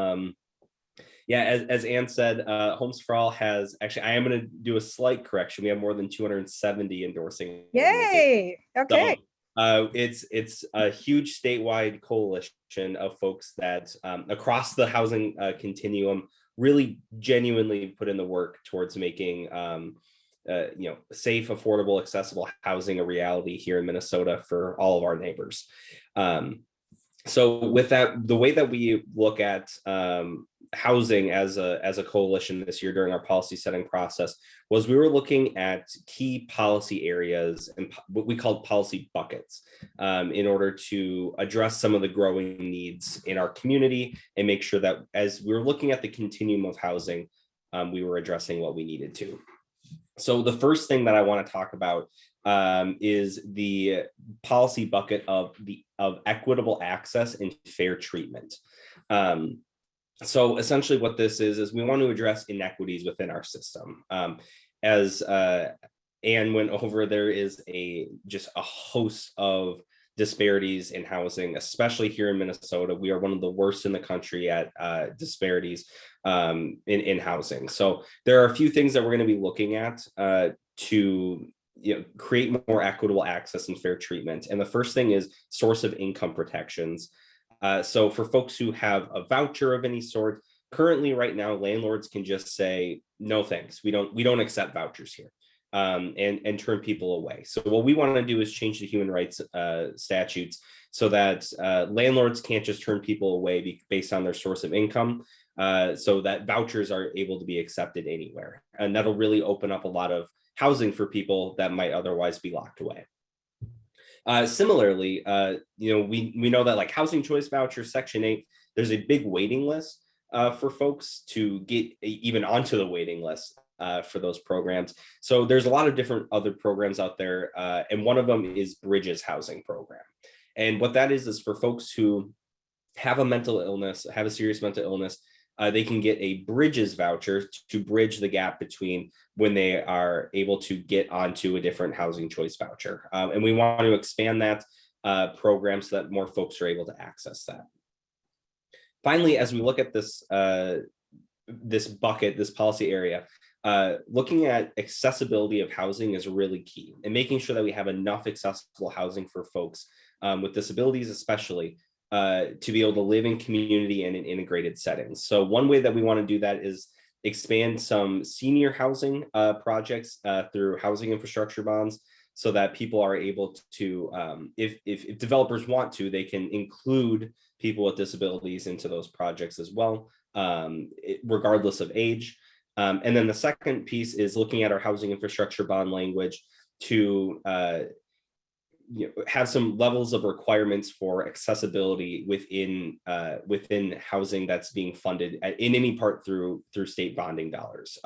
Yeah, as Ann said, Homes for All has actually, I am going to do a slight correction. We have more than 270 endorsing. Yay. Okay. So it's a huge statewide coalition of folks that across the housing continuum really genuinely put in the work towards making safe, affordable, accessible housing a reality here in Minnesota for all of our neighbors. So with that, the way that we look at housing as a coalition this year during our policy setting process was we were looking at key policy areas and what we called policy buckets in order to address some of the growing needs in our community and make sure that as we were looking at the continuum of housing, we were addressing what we needed to. So the first thing that I want to talk about is the policy bucket of equitable access and fair treatment. So essentially what this is we want to address inequities within our system. As Anne went over, there is just a host of disparities in housing, especially here in Minnesota. We are one of the worst in the country at disparities in housing. So there are a few things that we're going to be looking at to create more equitable access and fair treatment. And the first thing is source of income protections. So for folks who have a voucher of any sort, currently right now, landlords can just say, no, thanks. We don't accept vouchers here and turn people away. So what we want to do is change the human rights statutes so that landlords can't just turn people away based on their source of income, so that vouchers are able to be accepted anywhere. And that'll really open up a lot of housing for people that might otherwise be locked away. Similarly, we know that like housing choice vouchers, Section 8, there's a big waiting list for folks to get even onto the waiting list for those programs. So there's a lot of different other programs out there, and one of them is Bridges Housing Program. And what that is for folks who have a mental illness, have a serious mental illness, they can get a Bridges voucher to bridge the gap between when they are able to get onto a different housing choice voucher. And we want to expand that program so that more folks are able to access that. Finally, as we look at this, this bucket, this policy area, looking at accessibility of housing is really key, and making sure that we have enough accessible housing for folks with disabilities, especially, to be able to live in community and in integrated settings. So one way that we want to do that is expand some senior housing projects through housing infrastructure bonds, so that people are able to, if developers want to, they can include people with disabilities into those projects as well, regardless of age. And then the second piece is looking at our housing infrastructure bond language to have some levels of requirements for accessibility within housing that's being funded in any part through state bonding dollars.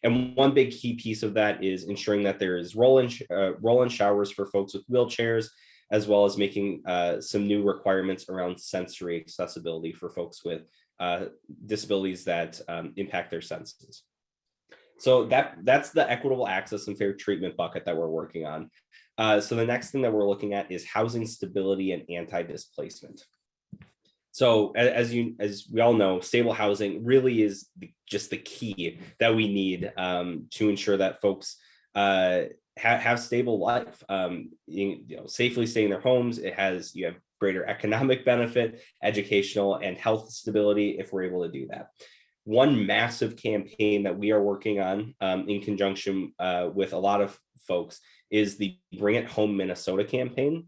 And one big key piece of that is ensuring that there is roll-in showers for folks with wheelchairs, as well as making some new requirements around sensory accessibility for folks with disabilities that impact their senses. So that's the equitable access and fair treatment bucket that we're working on. So the next thing that we're looking at is housing stability and anti-displacement. So as we all know, stable housing really is just the key that we need to ensure that folks have stable life, safely stay in their homes. You have greater economic benefit, educational and health stability if we're able to do that. One massive campaign that we are working on in conjunction with a lot of folks is the Bring It Home Minnesota campaign.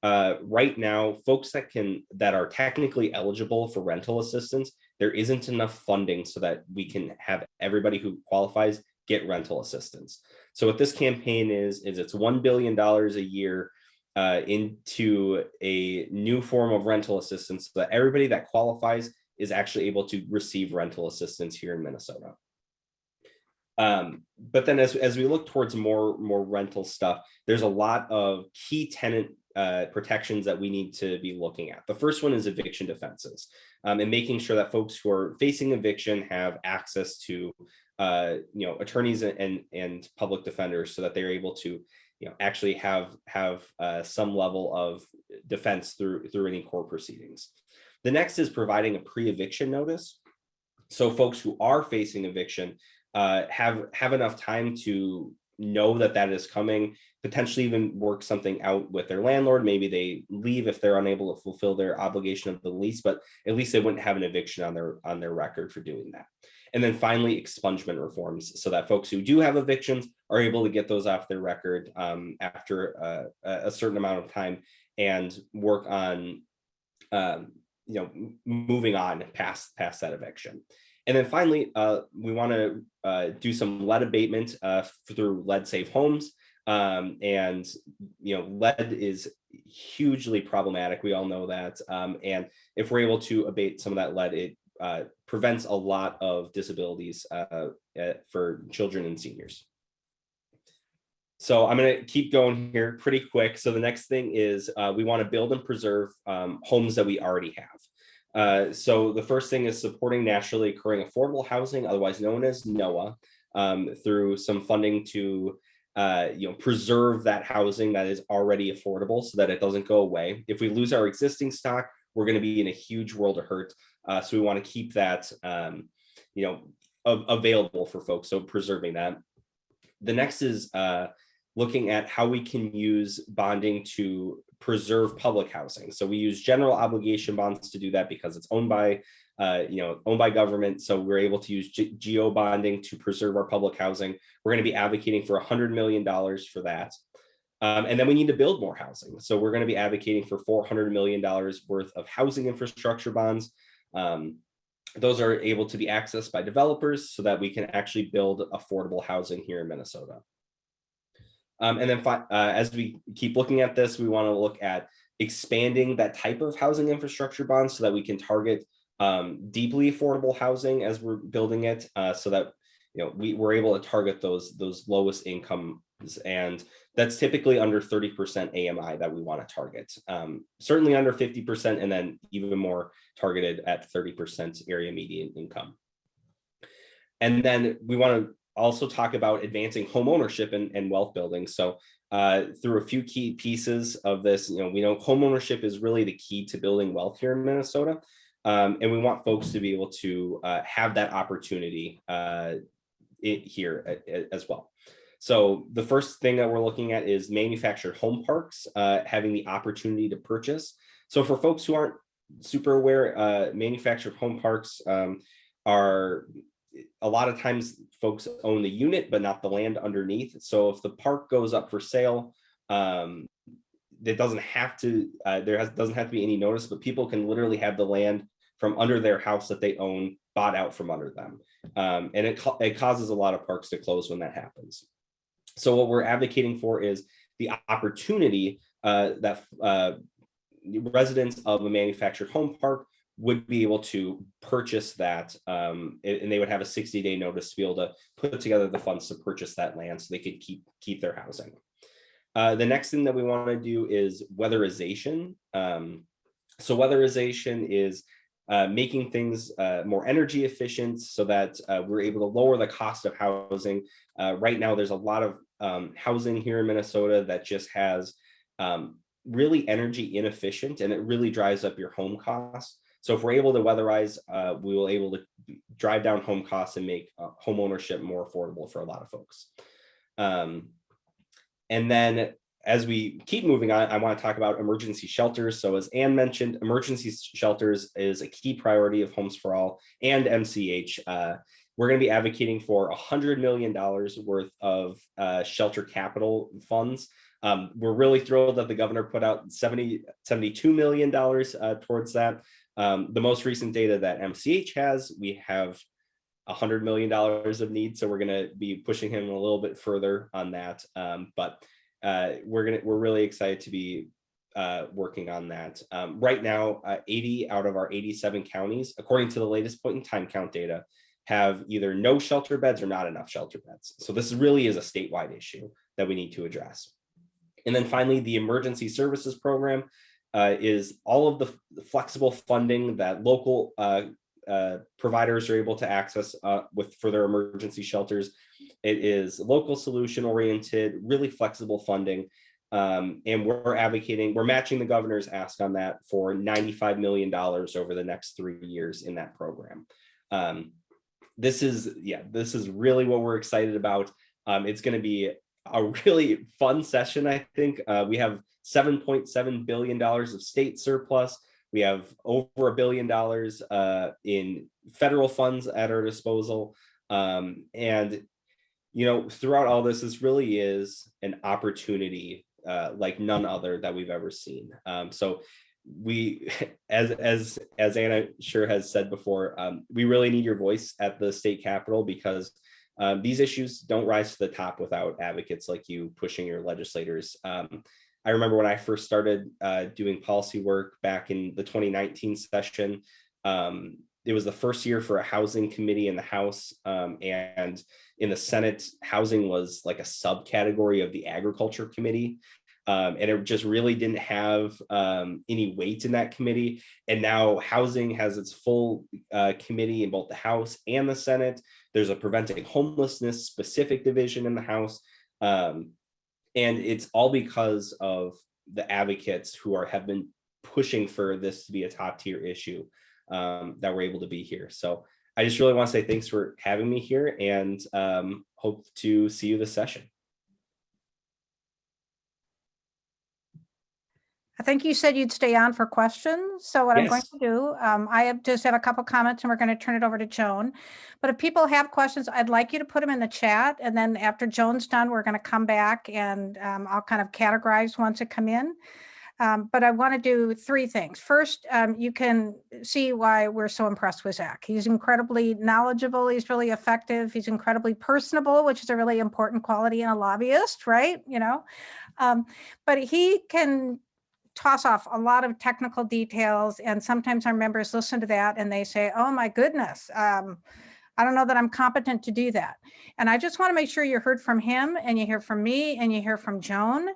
Right now, folks that are technically eligible for rental assistance, there isn't enough funding so that we can have everybody who qualifies get rental assistance. So what this campaign is it's $1 billion a year into a new form of rental assistance so that everybody that qualifies is actually able to receive rental assistance here in Minnesota. But then as we look towards more rental stuff, there's a lot of key tenant protections that we need to be looking at. The first one is eviction defenses, and making sure that folks who are facing eviction have access to attorneys and public defenders so that they're able to actually have some level of defense through any court proceedings. The next is providing a pre-eviction notice. So folks who are facing eviction have enough time to know that is coming, potentially even work something out with their landlord. Maybe they leave if they're unable to fulfill their obligation of the lease, but at least they wouldn't have an eviction on their record for doing that. And then finally, expungement reforms, so that folks who do have evictions are able to get those off their record after a certain amount of time and work on moving on past that eviction. And then finally, we want to do some lead abatement through lead safe homes. And lead is hugely problematic. We all know that. And if we're able to abate some of that lead, it prevents a lot of disabilities for children and seniors. So I'm going to keep going here pretty quick. So the next thing is we want to build and preserve homes that we already have. So the first thing is supporting naturally occurring affordable housing, otherwise known as NOAA, through some funding to preserve that housing that is already affordable so that it doesn't go away. If we lose our existing stock, we're going to be in a huge world of hurt. So we want to keep that available for folks. So preserving that. The next is looking at how we can use bonding to preserve public housing. So we use general obligation bonds to do that because it's owned by government. So we're able to use geo bonding to preserve our public housing. We're going to be advocating for $100 million for that. And then we need to build more housing. So we're going to be advocating for $400 million worth of housing infrastructure bonds. Those are able to be accessed by developers so that we can actually build affordable housing here in Minnesota. And then as we keep looking at this, we want to look at expanding that type of housing infrastructure bonds so that we can target deeply affordable housing as we're building it, so that we're able to target those lowest incomes, and that's typically under 30% AMI that we want to target. Certainly under 50%, and then even more targeted at 30% area median income. And then we want to also talk about advancing home ownership and wealth building. So through a few key pieces of this, we know home ownership is really the key to building wealth here in Minnesota. And we want folks to be able to have that opportunity here as well. So the first thing that we're looking at is manufactured home parks, having the opportunity to purchase. So for folks who aren't super aware, manufactured home parks are a lot of times folks own the unit, but not the land underneath. So if the park goes up for sale, it doesn't have to, doesn't have to be any notice, but people can literally have the land from under their house that they own bought out from under them. And it causes a lot of parks to close when that happens. So what we're advocating for is the opportunity that residents of a manufactured home park would be able to purchase that, and they would have a 60-day notice to be able to put together the funds to purchase that land so they could keep their housing. The next thing that we want to do is weatherization. So weatherization is making things more energy efficient so that we're able to lower the cost of housing. Right now, there's a lot of housing here in Minnesota that just has really energy inefficient, and it really drives up your home costs. So if we're able to weatherize, we will able to drive down home costs and make home ownership more affordable for a lot of folks. And then as we keep moving on, I want to talk about emergency shelters. So as Ann mentioned, emergency shelters is a key priority of Homes for All and MCH. We're going to be advocating for $100 million worth of shelter capital funds. We're really thrilled that the governor put out $72 million towards that. The most recent data that MCH has, we have $100 million of need. So we're going to be pushing him a little bit further on that. But we're really excited to be working on that. Right now, 80 out of our 87 counties, according to the latest point in time count data, have either no shelter beds or not enough shelter beds. So this really is a statewide issue that we need to address. And then finally, the emergency services program is all of the flexible funding that local providers are able to access for their emergency shelters. It is local solution oriented, really flexible funding. And we're matching the governor's ask on that for $95 million over the next 3 years in that program. This is really what we're excited about. It's going to be a really fun session, I think. We have $7.7 billion of state surplus. We have over $1 billion in federal funds at our disposal. And, you know, throughout all this, this really is an opportunity like none other that we've ever seen. So we, as Anna sure has said before, we really need your voice at the state capitol, because these issues don't rise to the top without advocates like you pushing your legislators. I remember when I first started doing policy work back in the 2019 session, it was the first year for a housing committee in the House, and in the Senate, housing was like a subcategory of the agriculture committee. And it just really didn't have any weight in that committee. And now housing has its full committee in both the House and the Senate. There's a preventing homelessness specific division in the House. And it's all because of the advocates who have been pushing for this to be a top tier issue that we're able to be here. So I just really want to say thanks for having me here, and hope to see you this session. I think you said you'd stay on for questions. So what I'm going Yes. to do, just have a couple comments and we're going to turn it over to Joan. But if people have questions, I'd like you to put them in the chat. And then after Joan's done, we're going to come back and I'll kind of categorize ones that come in. But I want to do 3 things. First, you can see why we're so impressed with Zach. He's incredibly knowledgeable. He's really effective. He's incredibly personable, which is a really important quality in a lobbyist, right? You know, but he can toss off a lot of technical details. And sometimes our members listen to that and they say, oh my goodness, I don't know that I'm competent to do that. And I just want to make sure you heard from him and you hear from me and you hear from Joan.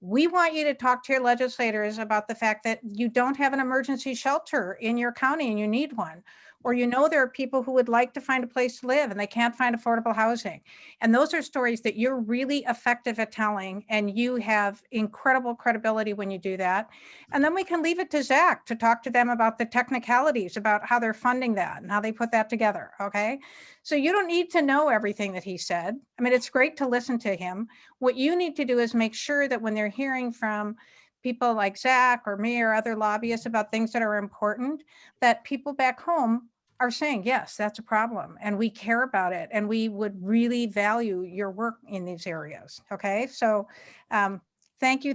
We want you to talk to your legislators about the fact that you don't have an emergency shelter in your county and you need one. Or you know there are people who would like to find a place to live and they can't find affordable housing. And those are stories that you're really effective at telling, and you have incredible credibility when you do that. And then we can leave it to Zach to talk to them about the technicalities, about how they're funding that and how they put that together, okay? So you don't need to know everything that he said. I mean, it's great to listen to him. What you need to do is make sure that when they're hearing from people like Zach or me or other lobbyists about things that are important, that people back home are saying, yes, that's a problem and we care about it and we would really value your work in these areas. Okay, so thank you,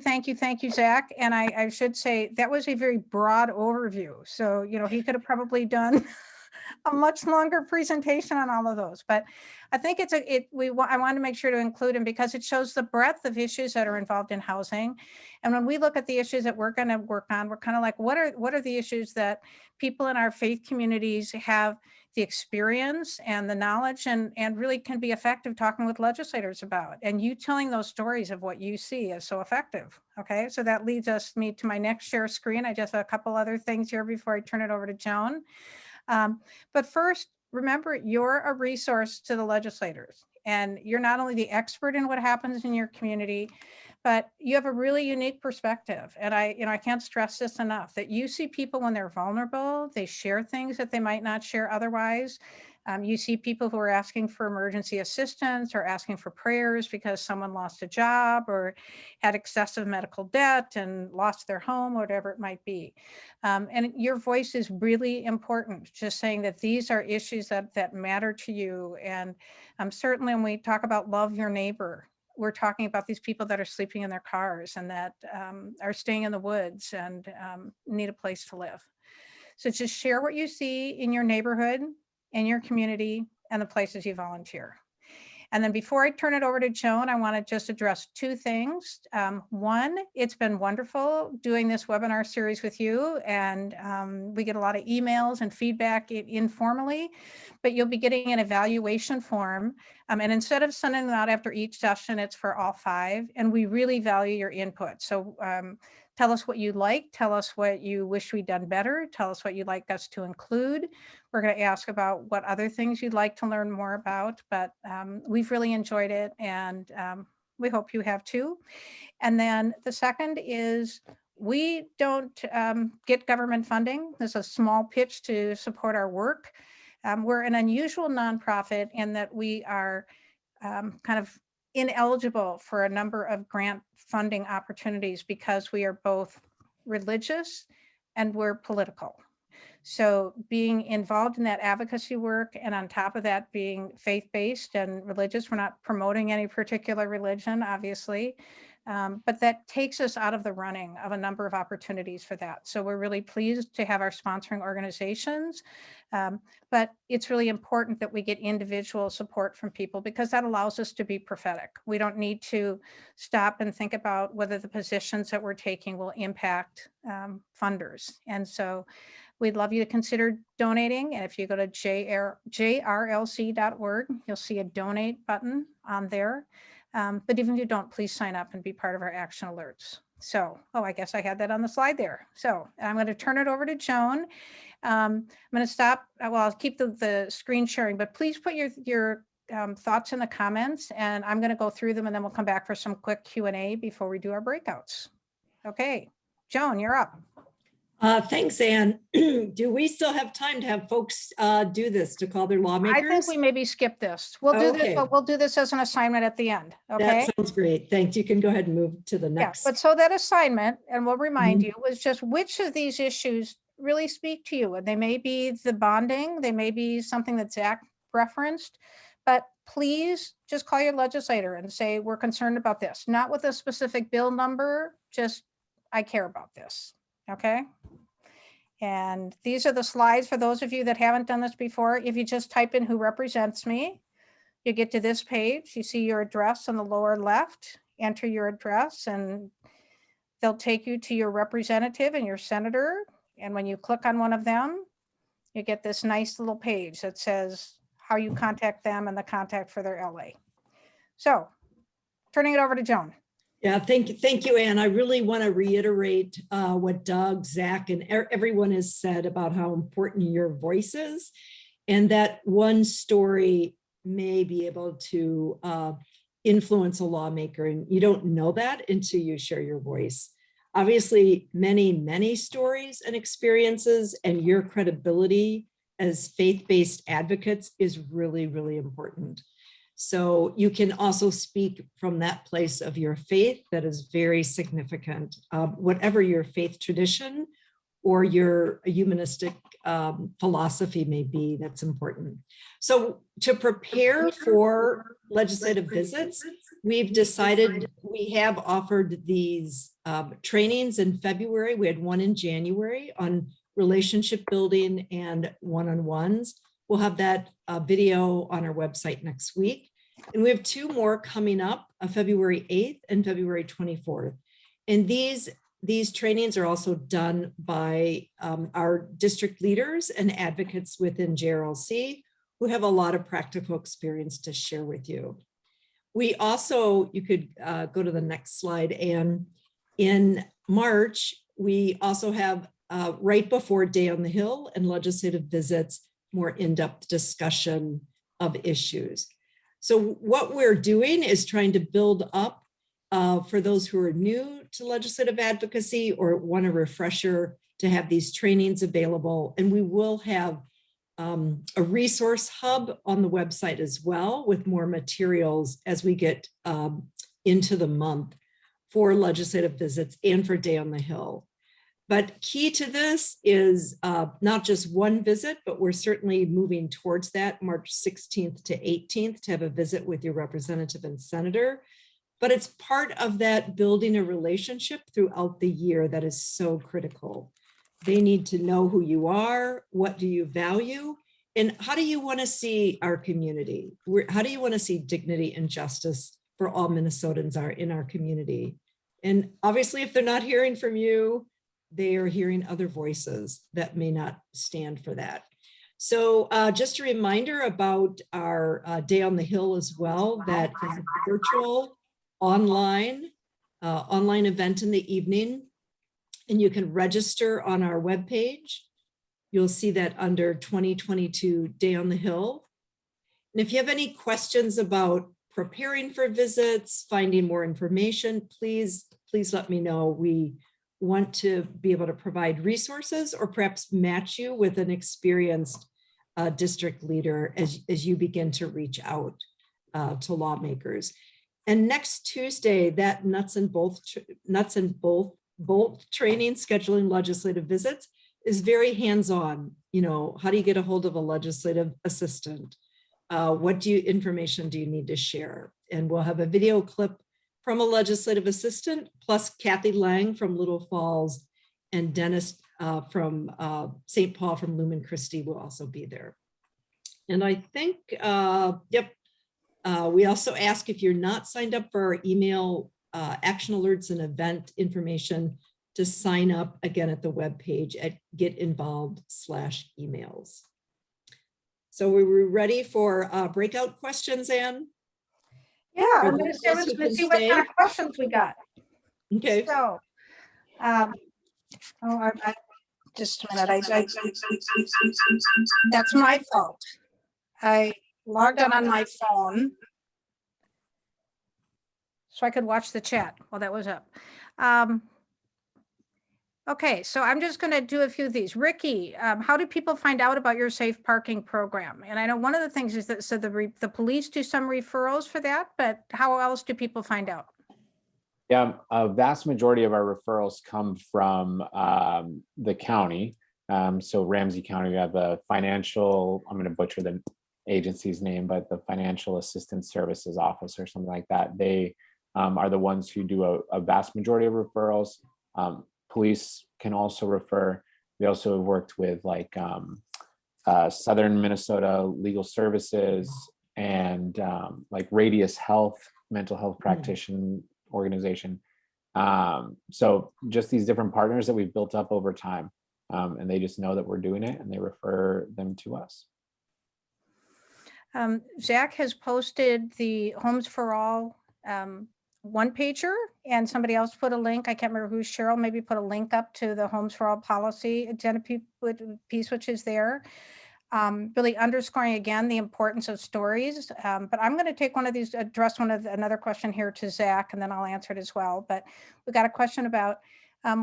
Zach. And I should say that was a very broad overview. So, you know, he could have probably done a much longer presentation on all of those, but I think I want to make sure to include him because it shows the breadth of issues that are involved in housing. And when we look at the issues that we're going to work on, we're kind of like, what are the issues that people in our faith communities have the experience and the knowledge and really can be effective talking with legislators about, and you telling those stories of what you see is so effective. Okay, so that leads me to my next share screen. I just have a couple other things here before I turn it over to Joan. But first, remember, you're a resource to the legislators, and you're not only the expert in what happens in your community, but you have a really unique perspective. And I can't stress this enough, that you see people when they're vulnerable, they share things that they might not share otherwise. You see people who are asking for emergency assistance or asking for prayers because someone lost a job or had excessive medical debt and lost their home, whatever it might be. And your voice is really important, just saying that these are issues that matter to you. And certainly when we talk about love your neighbor, we're talking about these people that are sleeping in their cars and that are staying in the woods and need a place to live. So just share what you see in your neighborhood, in your community, and the places you volunteer. And then before I turn it over to Joan, I want to just address 2 things. One, it's been wonderful doing this webinar series with you, and we get a lot of emails and feedback informally, but you'll be getting an evaluation form. And instead of sending them out after each session, it's for all 5, and we really value your input. So Tell us what you like. Tell us what you wish we'd done better. Tell us what you'd like us to include. We're going to ask about what other things you'd like to learn more about, but we've really enjoyed it, and we hope you have too. And then the second is we don't get government funding. There's a small pitch to support our work. We're an unusual nonprofit in that we are kind of ineligible for a number of grant funding opportunities because we are both religious and we're political. So being involved in that advocacy work, and on top of that being faith-based and religious, we're not promoting any particular religion, obviously, but that takes us out of the running of a number of opportunities for that. So we're really pleased to have our sponsoring organizations, but it's really important that we get individual support from people because that allows us to be prophetic. We don't need to stop and think about whether the positions that we're taking will impact funders. And so we'd love you to consider donating. And if you go to JRLC.org, you'll see a donate button on there. But even if you don't, please sign up and be part of our action alerts. So, I guess I had that on the slide there. So I'm going to turn it over to Joan. I'm going to stop. Well, I'll keep the screen sharing, but please put your thoughts in the comments, and I'm going to go through them, and then we'll come back for some quick Q&A before we do our breakouts. Okay, Joan, you're up. Thanks, Anne. Do we still have time to have folks do this, to call their lawmakers? I think we maybe skip this. We'll do this, but we'll do this as an assignment at the end. Okay. That sounds great. Thanks. You can go ahead and move to the next. Yeah, but so that assignment, and we'll remind you, was just which of these issues really speak to you. And they may be the bonding, they may be something that Zach referenced, but please just call your legislator and say, we're concerned about this, not with a specific bill number, just I care about this. Okay. And these are the slides for those of you that haven't done this before. If you just type in who represents me, you get to this page. You see your address on the lower left, enter your address, and they'll take you to your representative and your senator. And when you click on one of them, you get this nice little page that says how you contact them and the contact for their LA. So turning it over to Joan. Yeah, thank you, Anne. I really want to reiterate what Doug, Zach, and everyone has said about how important your voice is, and that one story may be able to influence a lawmaker, and you don't know that until you share your voice. Obviously, many stories and experiences, and your credibility as faith-based advocates is really, really important. So you can also speak from that place of your faith that is very significant, whatever your faith tradition or your humanistic philosophy may be, that's important. So to prepare for legislative visits, we've decided we have offered these trainings in February. We had one in January on relationship building and one-on-ones. We'll have that video on our website next week. And we have two more coming up, February 8th and February 24th. And these trainings are also done by our district leaders and advocates within JRLC who have a lot of practical experience to share with you. We also, you could go to the next slide, and in March, we also have right before Day on the Hill and legislative visits, more in-depth discussion of issues. So what we're doing is trying to build up for those who are new to legislative advocacy or want a refresher to have these trainings available. And we will have a resource hub on the website as well with more materials as we get into the month for legislative visits and for Day on the Hill. But key to this is not just one visit, but we're certainly moving towards that March 16th to 18th to have a visit with your representative and senator. But it's part of that building a relationship throughout the year that is so critical. They need to know who you are, what do you value, and how do you want to see our community? How do you want to see dignity and justice for all Minnesotans are in our community? And obviously, if they're not hearing from you, they are hearing other voices that may not stand for that. So just a reminder about our Day on the Hill as well, that is a virtual online event in the evening. And you can register on our webpage. You'll see that under 2022 Day on the Hill. And if you have any questions about preparing for visits, finding more information, please let me know. We want to be able to provide resources or perhaps match you with an experienced district leader as you begin to reach out to lawmakers. And next Tuesday, that nuts and bolt training, scheduling legislative visits, is very hands-on. You know, how do you get a hold of a legislative assistant? What information do you need to share? And we'll have a video clip from a legislative assistant, plus Kathy Lang from Little Falls and Dennis from St. Paul from Lumen Christi will also be there. And I think, we also ask if you're not signed up for our email action alerts and event information to sign up again at the webpage at getinvolved/emails. So we were ready for breakout questions, Anne? Yeah, For I'm going those to of us who can see what kind stay. of questions we got. Okay. So, just a minute. That's my fault. I logged on my phone so I could watch the chat while that was up. Okay, so I'm just going to do a few of these. Ricky, how do people find out about your safe parking program? And I know one of the things is that so the police do some referrals for that, but how else do people find out? Yeah, a vast majority of our referrals come from the county. So Ramsey County, we have the financial, I'm going to butcher the agency's name, but the Financial Assistance Services Office or something like that. They are the ones who do a vast majority of referrals. Police can also refer. We also have worked with like Southern Minnesota Legal Services and like Radius Health, mental health practitioner organization. So just these different partners that we've built up over time, and they just know that we're doing it and they refer them to us. Zach has posted the Homes for All one pager, and somebody else put a link. I can't remember who, Cheryl maybe put a link up to the Homes for All policy agenda piece, which is there. Really underscoring again the importance of stories. But I'm going to take one of these, address another question here to Zach, and then I'll answer it as well. But we got a question about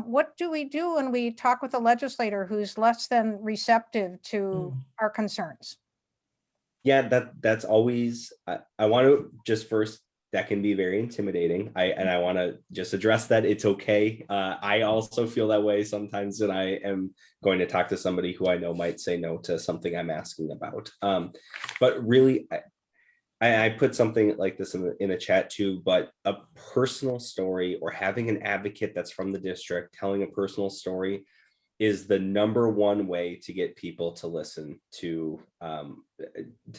what do we do when we talk with a legislator who's less than receptive to our concerns? Yeah, that's always, I want to just first, that can be very intimidating. I want to just address that it's okay. I also feel that way sometimes when I am going to talk to somebody who I know might say no to something I'm asking about. But really, I put something like this in the chat too, but a personal story or having an advocate that's from the district telling a personal story is the number one way to get people to listen to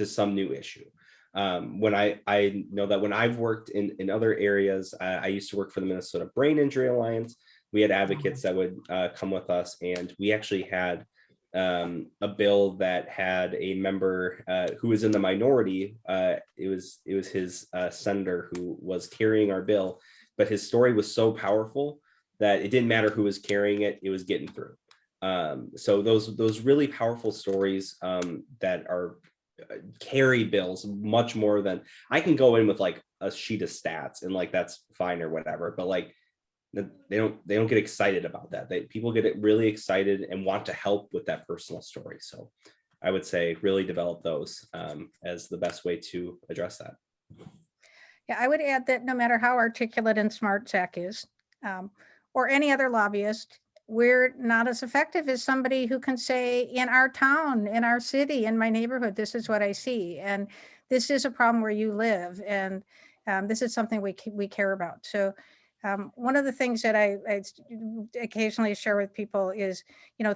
some new issue. When I know that when I've worked in other areas, I used to work for the Minnesota Brain Injury Alliance. We had advocates that would come with us, and we actually had a bill that had a member who was in the minority. It was his senator who was carrying our bill, but his story was so powerful that it didn't matter who was carrying it; it was getting through. So those really powerful stories that are carry bills much more than I can go in with like a sheet of stats and like that's fine or whatever, but like they don't get excited about that. People get really excited and want to help with that personal story. So I would say really develop those as the best way to address that. Yeah, I would add that no matter how articulate and smart Zach is, or any other lobbyist, we're not as effective as somebody who can say, in our town, in our city, in my neighborhood, this is what I see. And this is a problem where you live. And this is something we care about. So one of the things that I occasionally share with people is,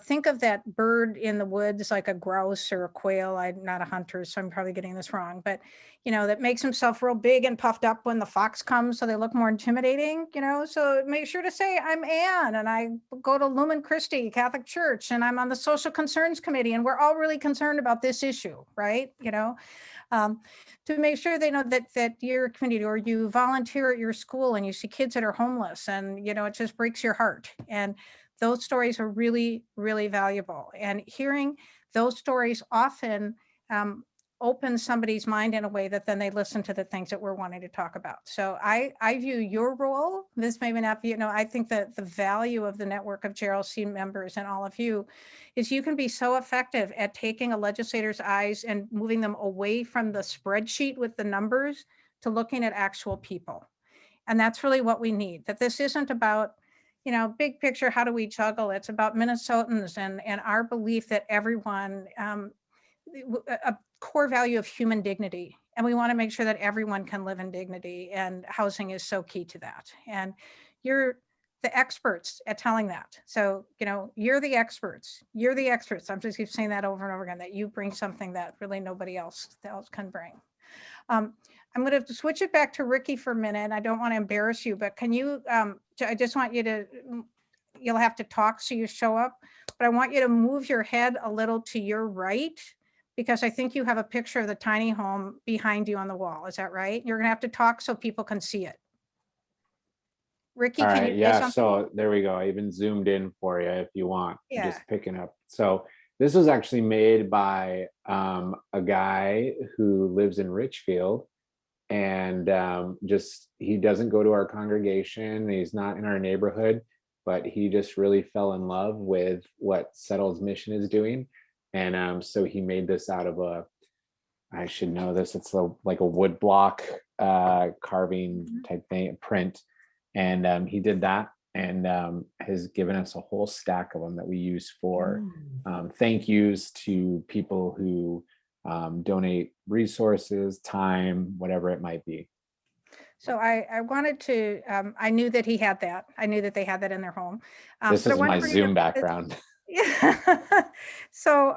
think of that bird in the woods, like a grouse or a quail. I'm not a hunter, so I'm probably getting this wrong, but that makes himself real big and puffed up when the fox comes, so they look more intimidating, so make sure to say, I'm Ann, and I go to Lumen Christi Catholic Church, and I'm on the Social Concerns Committee, and we're all really concerned about this issue, right? To make sure they know that your community, or you volunteer at your school and you see kids that are homeless, and it just breaks your heart. And those stories are really, really valuable. And hearing those stories often open somebody's mind in a way that then they listen to the things that we're wanting to talk about. So I view your role, this may not be, I think that the value of the network of JRLC members and all of you is you can be so effective at taking a legislator's eyes and moving them away from the spreadsheet with the numbers to looking at actual people. And that's really what we need, that this isn't about, big picture, how do we juggle? It's about Minnesotans and our belief that everyone, a core value of human dignity. And we want to make sure that everyone can live in dignity, and housing is so key to that. And you're the experts at telling that. So, you're the experts. You're the experts. I'm just keep saying that over and over again, that you bring something that really nobody else can bring. I'm going to switch it back to Ricky for a minute. I don't want to embarrass you, but can you, I just want you to, you'll have to talk so you show up, but I want you to move your head a little to your right, because I think you have a picture of the tiny home behind you on the wall. Is that right? You're going to have to talk so people can see it. Ricky, All can right, you say yeah, something? so there we go. I even zoomed in for you if you want. Yeah. Just picking up. So this was actually made by a guy who lives in Richfield, and he doesn't go to our congregation. He's not in our neighborhood, but he just really fell in love with what Settle's Mission is doing. And so he made this out of I should know this, it's like a wood block carving type thing, print. And he did that, and has given us a whole stack of them that we use for thank yous to people who donate resources, time, whatever it might be. So I wanted to, I knew that he had that. I knew that they had that in their home. This but I is wanted my for you to- Zoom background. Yeah. So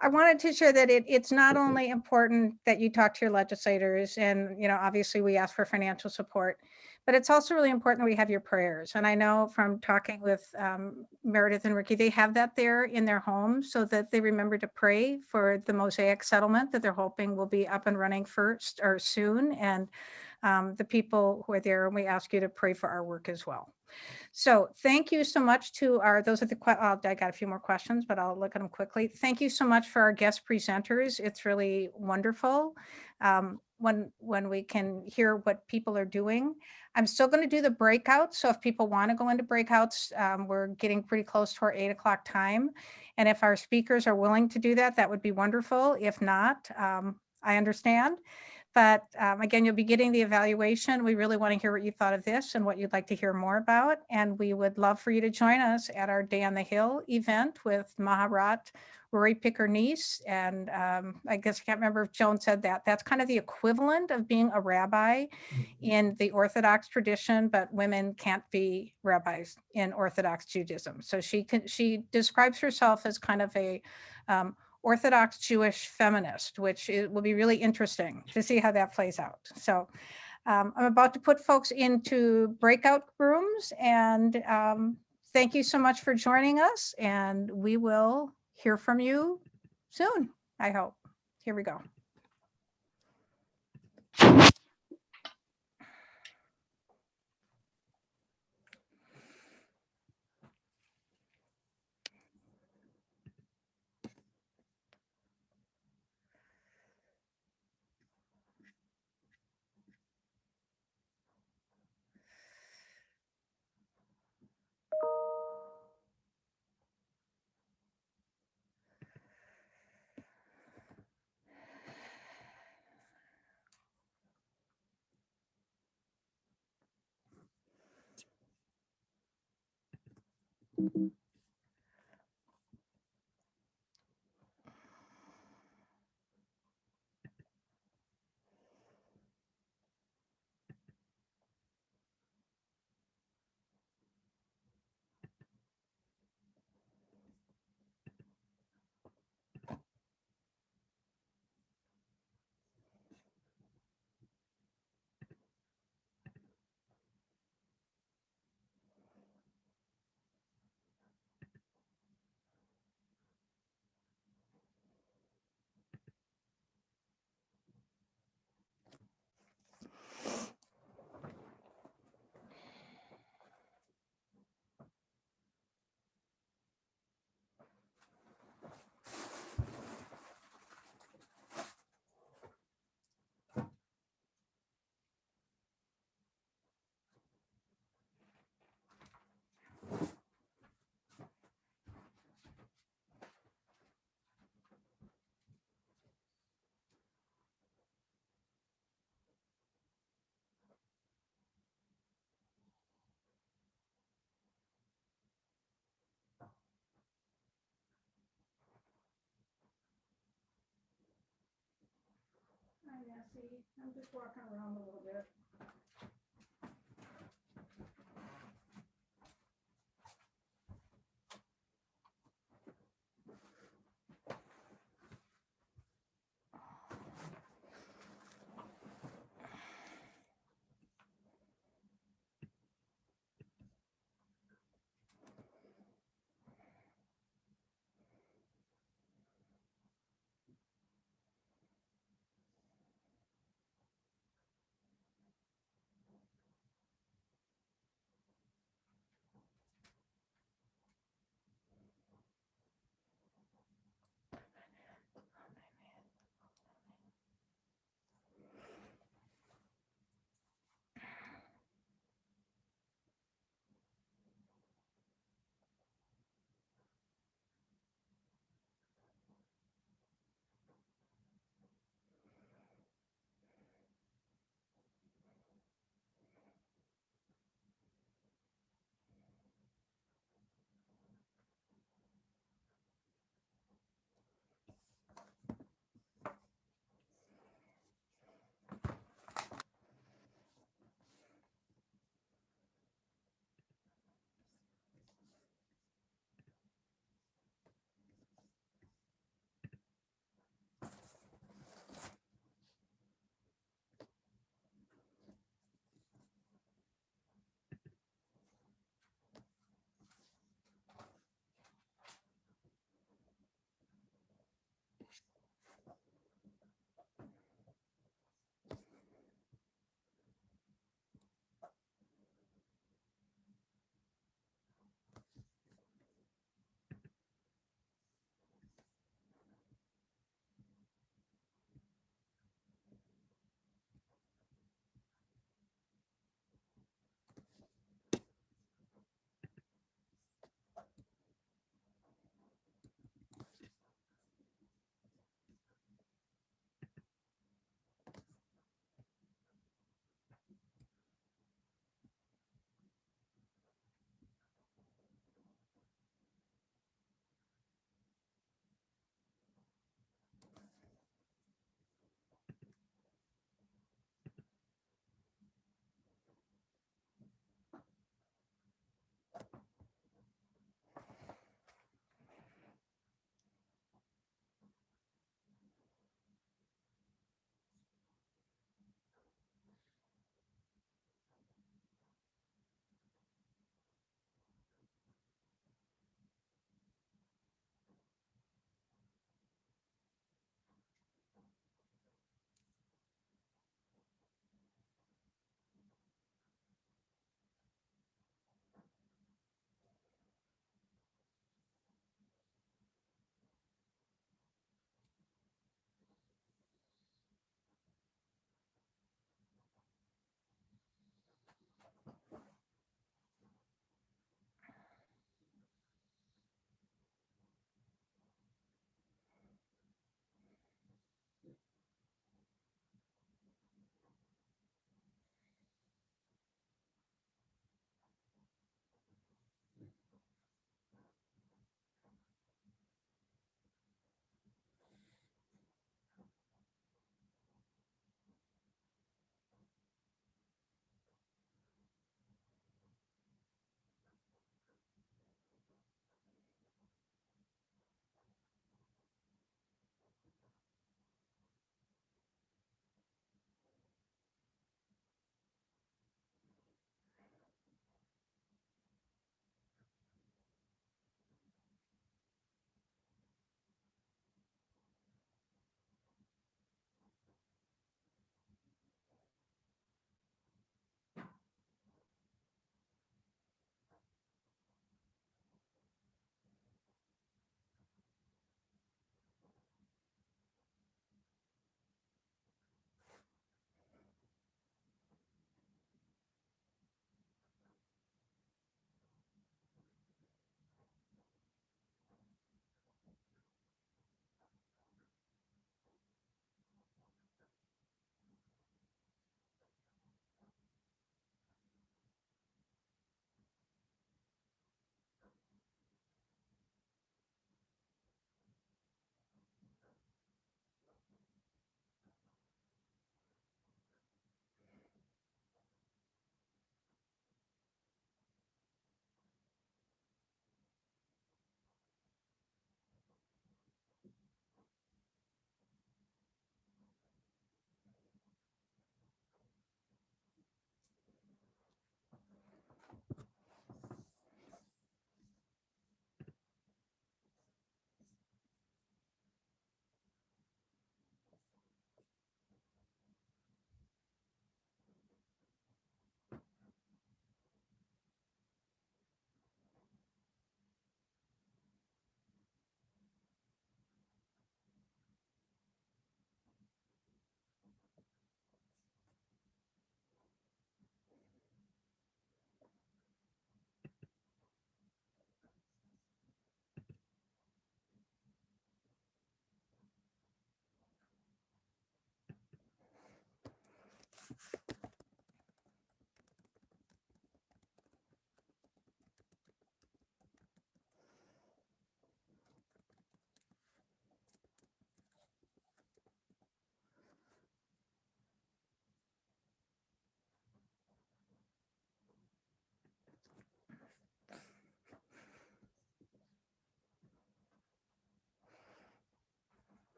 I wanted to share that it's not only important that you talk to your legislators, and obviously we ask for financial support, but it's also really important that we have your prayers. And I know from talking with Meredith and Ricky, they have that there in their home so that they remember to pray for the Mosaic settlement that they're hoping will be up and running first or soon. And the people who are there, and we ask you to pray for our work as well. So thank you so much to those are the, I got a few more questions, but I'll look at them quickly. Thank you so much for our guest presenters. It's really wonderful when we can hear what people are doing. I'm still going to do the breakouts. So if people want to go into breakouts, we're getting pretty close to our 8 o'clock time. And if our speakers are willing to do that, that would be wonderful. If not, I understand. But again, you'll be getting the evaluation. We really want to hear what you thought of this and what you'd like to hear more about. And we would love for you to join us at our Day on the Hill event with Maharat, Rory Picker-Nice. And I guess I can't remember if Joan said that. That's kind of the equivalent of being a rabbi in the Orthodox tradition, but women can't be rabbis in Orthodox Judaism. So she describes herself as kind of a Orthodox Jewish feminist, which will be really interesting to see how that plays out. So I'm about to put folks into breakout rooms, and thank you so much for joining us, and we will hear from you soon, I hope. Here we go. messy. I'm just walking around a little bit.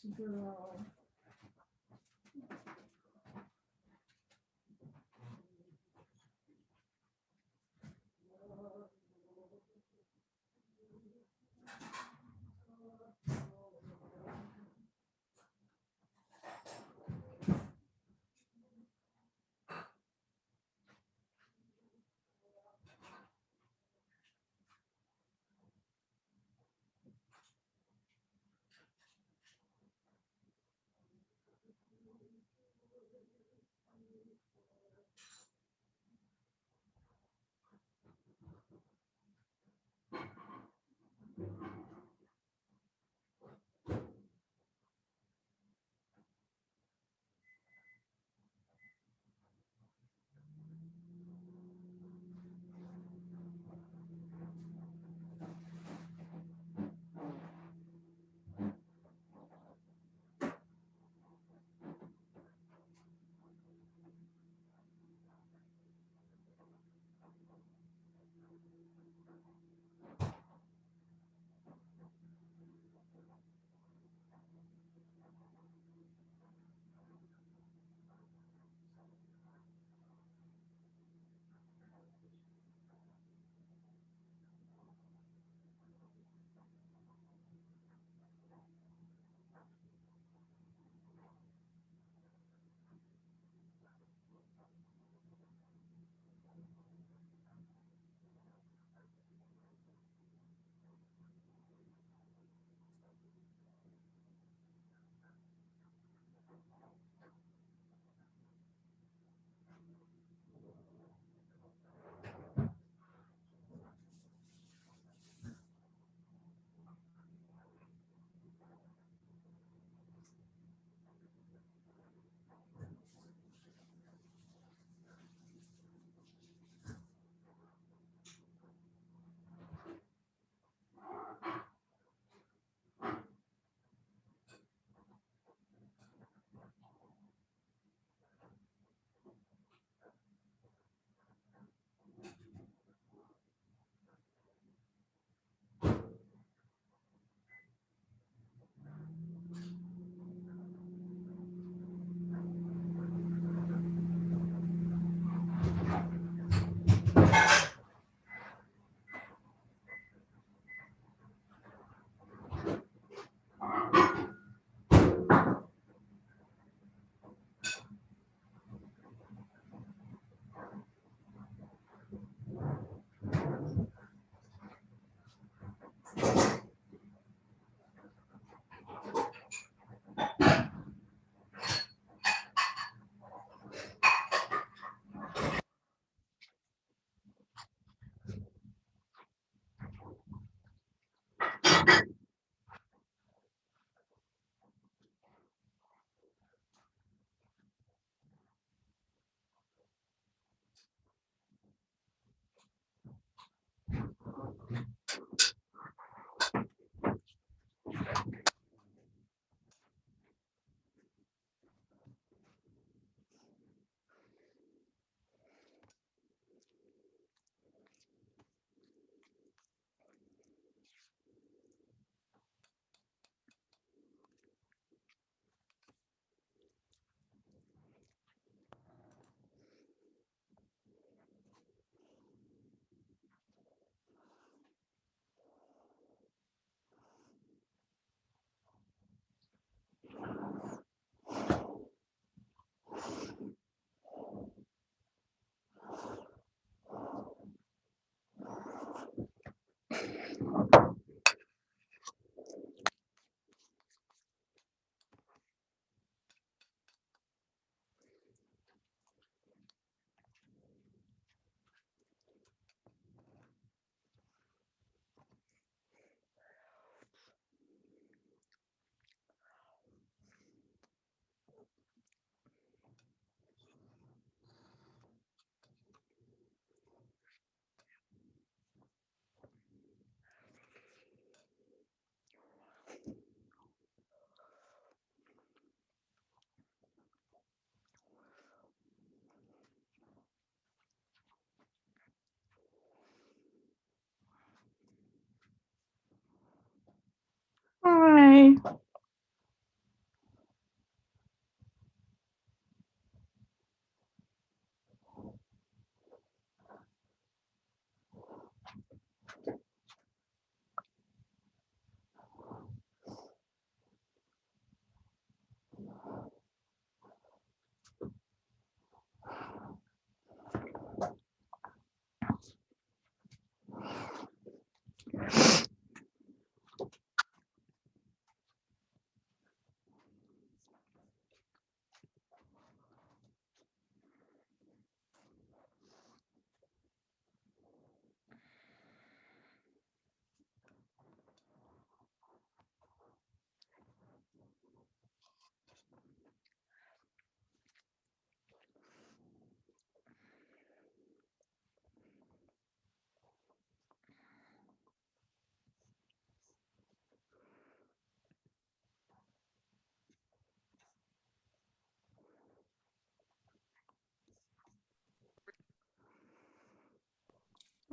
this girl.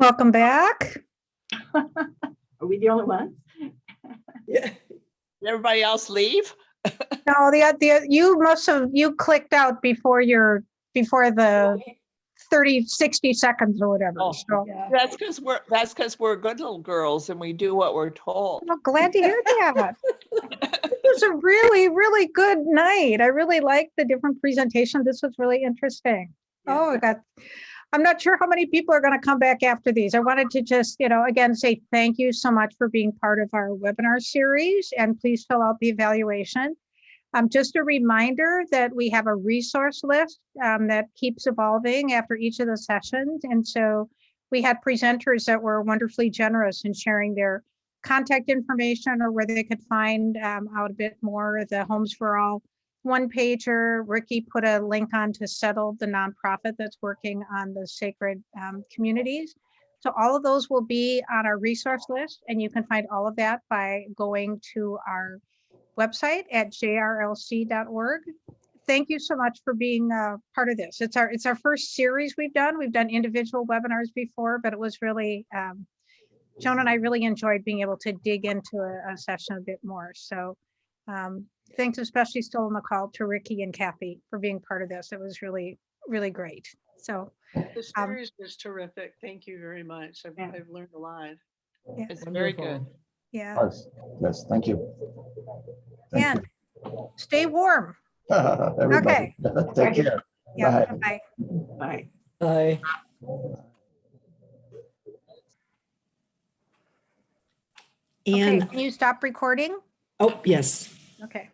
Welcome back. Are we the only ones? Yeah. Did everybody else leave? No, you clicked out before the 30, 60 seconds or whatever. Oh. So Yeah. That's because we're good little girls and we do what we're told. I'm glad to hear that. It was a really, really good night. I really liked the different presentations. This was really interesting. Yeah. Oh, I'm not sure how many people are going to come back after these. I wanted to just, again, say thank you so much for being part of our webinar series, and please fill out the evaluation. Just a reminder that we have a resource list that keeps evolving after each of the sessions. And so we had presenters that were wonderfully generous in sharing their contact information or where they could find out a bit more. The Homes for All one pager. Ricky put a link on to Settle, the nonprofit that's working on the sacred communities. So all of those will be on our resource list, and you can find all of that by going to our website at jrlc.org. Thank you so much for being part of this. It's our first series we've done. We've done individual webinars before, but it was really, Joan and I really enjoyed being able to dig into a session a bit more. So thanks especially still on the call to Ricky and Kathy for being part of this. It was really, really great. So The series was terrific. Thank you very much. I've learned a lot. yeah, It's very good. yeah. Yes, thank you. And stay warm. Everybody, take care. Yeah, Bye. bye. Bye. Bye. Okay, And, can you stop recording? oh, yes. Okay.